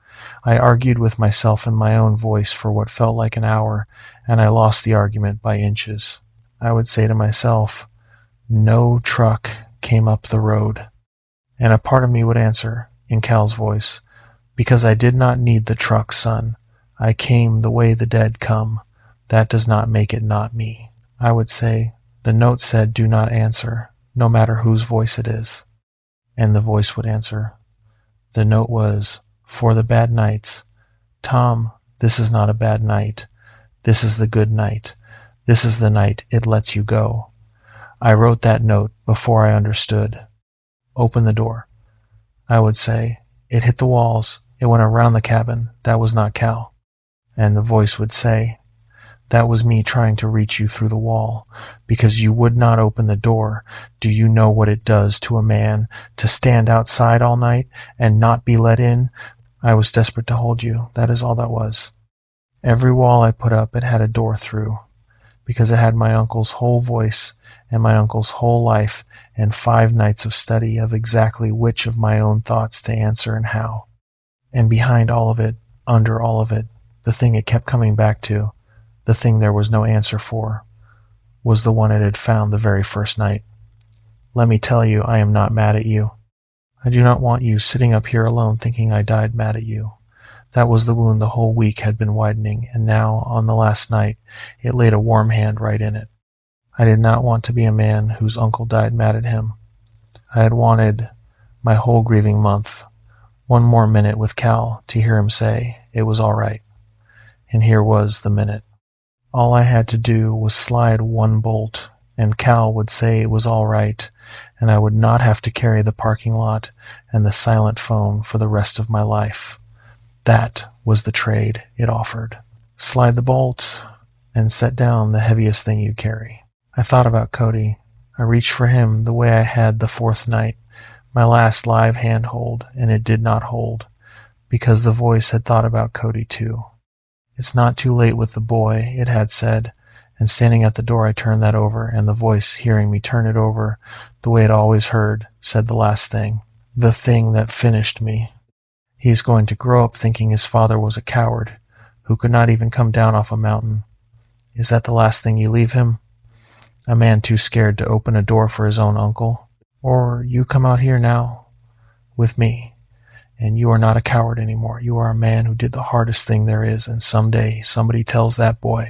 I argued with myself in my own voice for what felt like an hour, and I lost the argument by inches. I would say to myself, no truck came up the road. And a part of me would answer, in Cal's voice, because I did not need the truck, son. I came the way the dead come. That does not make it not me. I would say, the note said do not answer, no matter whose voice it is. And the voice would answer. The note was, for the bad nights. Tom, this is not a bad night. This is the good night. This is the night it lets you go. I wrote that note before I understood. Open the door. I would say, it hit the walls. It went around the cabin. That was not Cal. And the voice would say, that was me trying to reach you through the wall, because you would not open the door. Do you know what it does to a man to stand outside all night and not be let in? I was desperate to hold you. That is all that was. Every wall I put up, it had a door through, because it had my uncle's whole voice and my uncle's whole life and 5 nights of study of exactly which of my own thoughts to answer and how. And behind all of it, under all of it, the thing it kept coming back to, the thing there was no answer for, was the one it had found the very first night. Let me tell you, I am not mad at you. I do not want you sitting up here alone thinking I died mad at you. That was the wound the whole week had been widening, and now, on the last night, it laid a warm hand right in it. I did not want to be a man whose uncle died mad at him. I had wanted, my whole grieving month, 1 more minute with Cal to hear him say it was all right. And here was the minute. All I had to do was slide 1 bolt, and Cal would say it was all right, and I would not have to carry the parking lot and the silent phone for the rest of my life. That was the trade it offered. Slide the bolt and set down the heaviest thing you carry. I thought about Cody. I reached for him the way I had the 4th night, my last live handhold, and it did not hold, because the voice had thought about Cody too. It's not too late with the boy, it had said, and standing at the door I turned that over, and the voice, hearing me turn it over the way it always heard, said the last thing, the thing that finished me. He's going to grow up thinking his father was a coward, who could not even come down off a mountain. Is that the last thing you leave him? A man too scared to open a door for his own uncle? Or you come out here now, with me, and you are not a coward anymore. You are a man who did the hardest thing there is, and someday somebody tells that boy,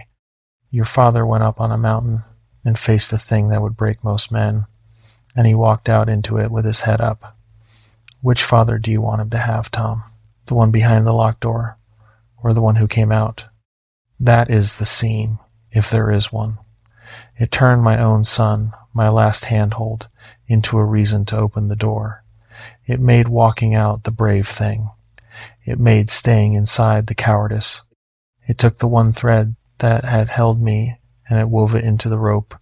your father went up on a mountain and faced a thing that would break most men, and he walked out into it with his head up. Which father do you want him to have, Tom? The one behind the locked door, or the one who came out? That is the scene, if there is one. It turned my own son, my last handhold, into a reason to open the door. It made walking out the brave thing. It made staying inside the cowardice. It took the one thread that had held me and it wove it into the rope,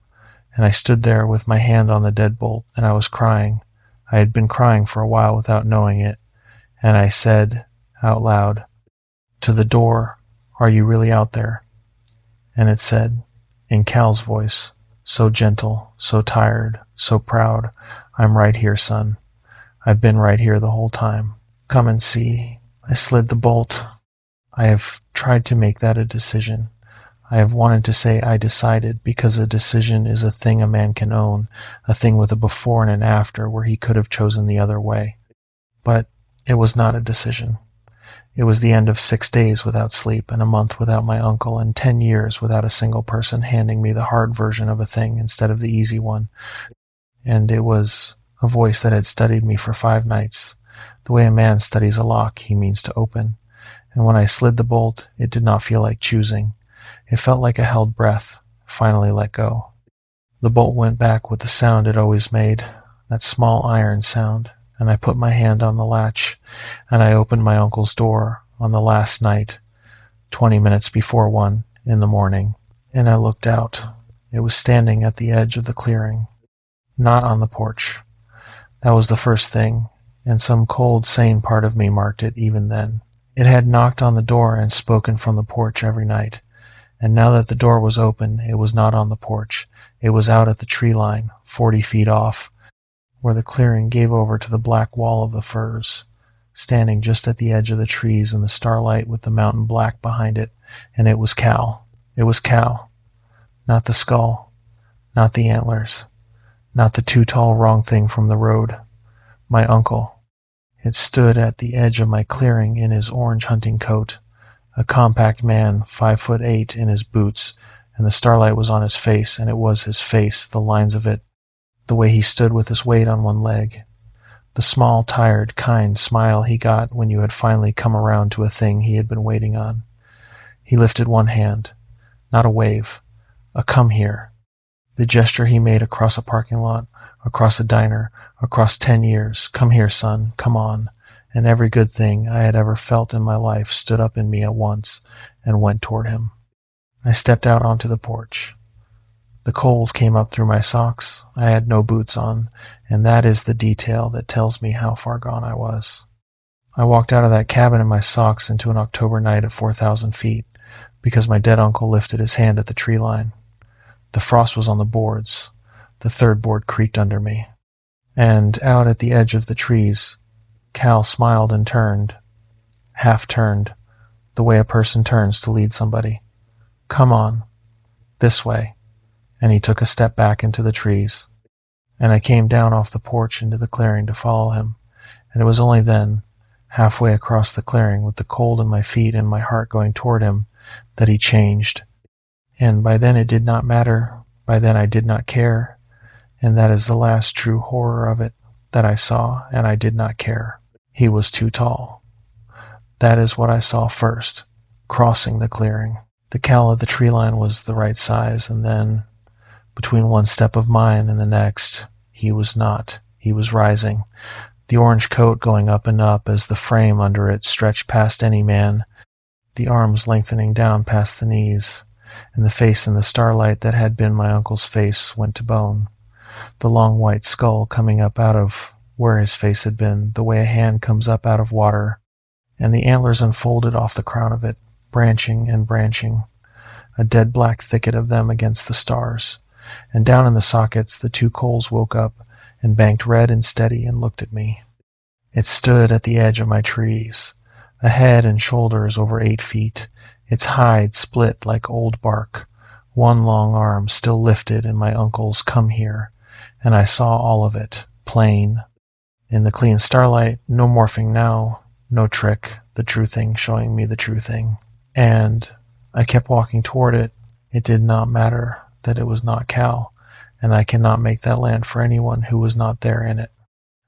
and I stood there with my hand on the deadbolt, and I was crying. I had been crying for a while without knowing it, and I said out loud, "To the door, are you really out there?" And it said, in Cal's voice, so gentle, so tired, so proud, "I'm right here, son. I've been right here the whole time. Come and see." I slid the bolt. I have tried to make that a decision. I have wanted to say I decided, because a decision is a thing a man can own, a thing with a before and an after where he could have chosen the other way. But it was not a decision. It was the end of 6 days without sleep, and a month without my uncle, and 10 years without a single person handing me the hard version of a thing instead of the easy one. And it was a voice that had studied me for 5 nights. The way a man studies a lock he means to open. And when I slid the bolt, it did not feel like choosing. It felt like a held breath, finally let go. The bolt went back with the sound it always made, that small iron sound, and I put my hand on the latch, and I opened my uncle's door on the last night, 20 minutes before 1 in the morning, and I looked out. It was standing at the edge of the clearing, not on the porch. That was the first thing, and some cold, sane part of me marked it even then. It had knocked on the door and spoken from the porch every night. And now that the door was open, it was not on the porch. It was out at the tree line, 40 feet off, where the clearing gave over to the black wall of the firs, standing just at the edge of the trees in the starlight with the mountain black behind it. And it was Cal. It was Cal. Not the skull. Not the antlers. Not the too tall wrong thing from the road. My uncle. It stood at the edge of my clearing in his orange hunting coat. A compact man, 5'8" in his boots, and the starlight was on his face, and it was his face, the lines of it, the way he stood with his weight on one leg, the small, tired, kind smile he got when you had finally come around to a thing he had been waiting on. He lifted one hand, not a wave, a come here, the gesture he made across a parking lot, across a diner, across 10 years, come here, son, come on. And every good thing I had ever felt in my life stood up in me at once and went toward him. I stepped out onto the porch. The cold came up through my socks. I had no boots on, and that is the detail that tells me how far gone I was. I walked out of that cabin in my socks into an October night at 4,000 feet, because my dead uncle lifted his hand at the tree line. The frost was on the boards. The third board creaked under me. And out at the edge of the trees, Cal smiled and turned, half turned, the way a person turns to lead somebody. Come on, this way. And he took a step back into the trees. And I came down off the porch into the clearing to follow him. And it was only then, halfway across the clearing, with the cold in my feet and my heart going toward him, that he changed. And by then it did not matter. By then I did not care. And that is the last true horror of it that I saw, and I did not care. He was too tall. That is what I saw first, crossing the clearing. The Cal of the tree line was the right size, and then, between one step of mine and the next, he was not. He was rising, the orange coat going up and up as the frame under it stretched past any man, the arms lengthening down past the knees, and the face in the starlight that had been my uncle's face went to bone. The long white skull coming up out of where his face had been, the way a hand comes up out of water, and the antlers unfolded off the crown of it, branching and branching, a dead black thicket of them against the stars. And down in the sockets the two coals woke up and banked red and steady and looked at me. It stood at the edge of my trees, a head and shoulders over 8 feet, its hide split like old bark, one long arm still lifted in my uncle's come here, and I saw all of it, plain. In the clean starlight, no morphing now, no trick, the true thing showing me the true thing. And I kept walking toward it. It did not matter that it was not Cal, and I cannot make that land for anyone who was not there in it.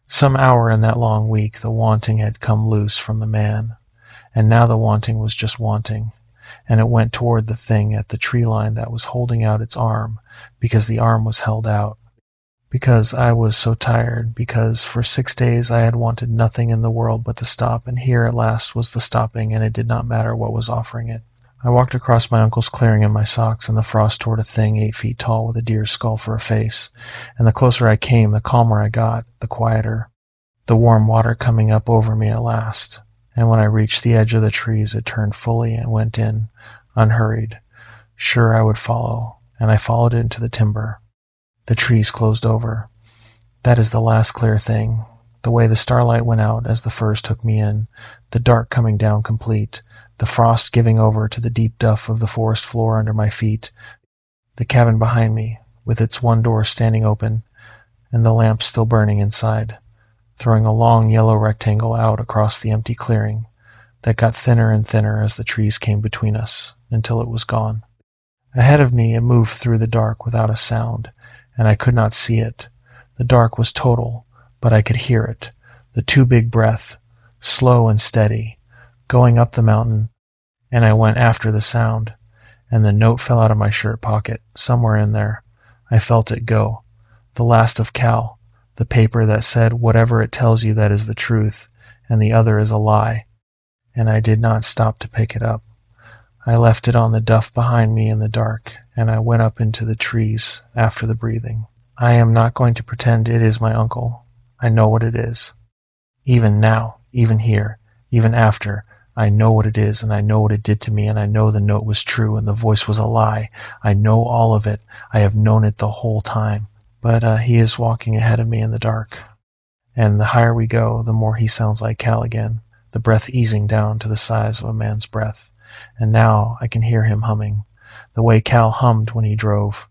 Some hour in that long week the wanting had come loose from the man, and now the wanting was just wanting, and it went toward the thing at the tree line that was holding out its arm, because the arm was held out. Because I was so tired, because for 6 days I had wanted nothing in the world but to stop, and here at last was the stopping, and it did not matter what was offering it. I walked across my uncle's clearing in my socks in the frost toward a thing 8 feet tall with a deer's skull for a face, and the closer I came, the calmer I got, the quieter. The warm water coming up over me at last, and when I reached the edge of the trees it turned fully and went in, unhurried, sure I would follow, and I followed it into the timber. The trees closed over. That is the last clear thing. The way the starlight went out as the firs took me in, the dark coming down complete, the frost giving over to the deep duff of the forest floor under my feet, the cabin behind me, with its one door standing open, and the lamp still burning inside, throwing a long yellow rectangle out across the empty clearing, that got thinner and thinner as the trees came between us, until it was gone. Ahead of me it moved through the dark without a sound, and I could not see it. The dark was total, but I could hear it, the too big breath, slow and steady, going up the mountain, and I went after the sound, and the note fell out of my shirt pocket, somewhere in there. I felt it go. The last of Cal, the paper that said whatever it tells you that is the truth, and the other is a lie, and I did not stop to pick it up. I left it on the duff behind me in the dark, and I went up into the trees after the breathing. I am not going to pretend it is my uncle. I know what it is. Even now, even here, even after, I know what it is, and I know what it did to me, and I know the note was true, and the voice was a lie. I know all of it. I have known it the whole time. But he is walking ahead of me in the dark. And the higher we go, the more he sounds like Cal again, the breath easing down to the size of a man's breath. And now I can hear him humming, the way Cal hummed when he drove,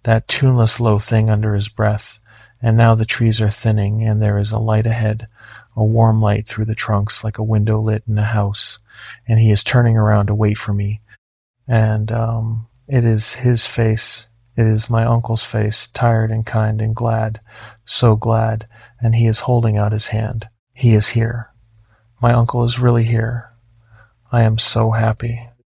that tuneless low thing under his breath. And now the trees are thinning, and there is a light ahead, a warm light through the trunks like a window lit in a house, and he is turning around to wait for me. And it is his face, it is my uncle's face, tired and kind and glad, so glad, and he is holding out his hand. He is here. My uncle is really here. I am so happy.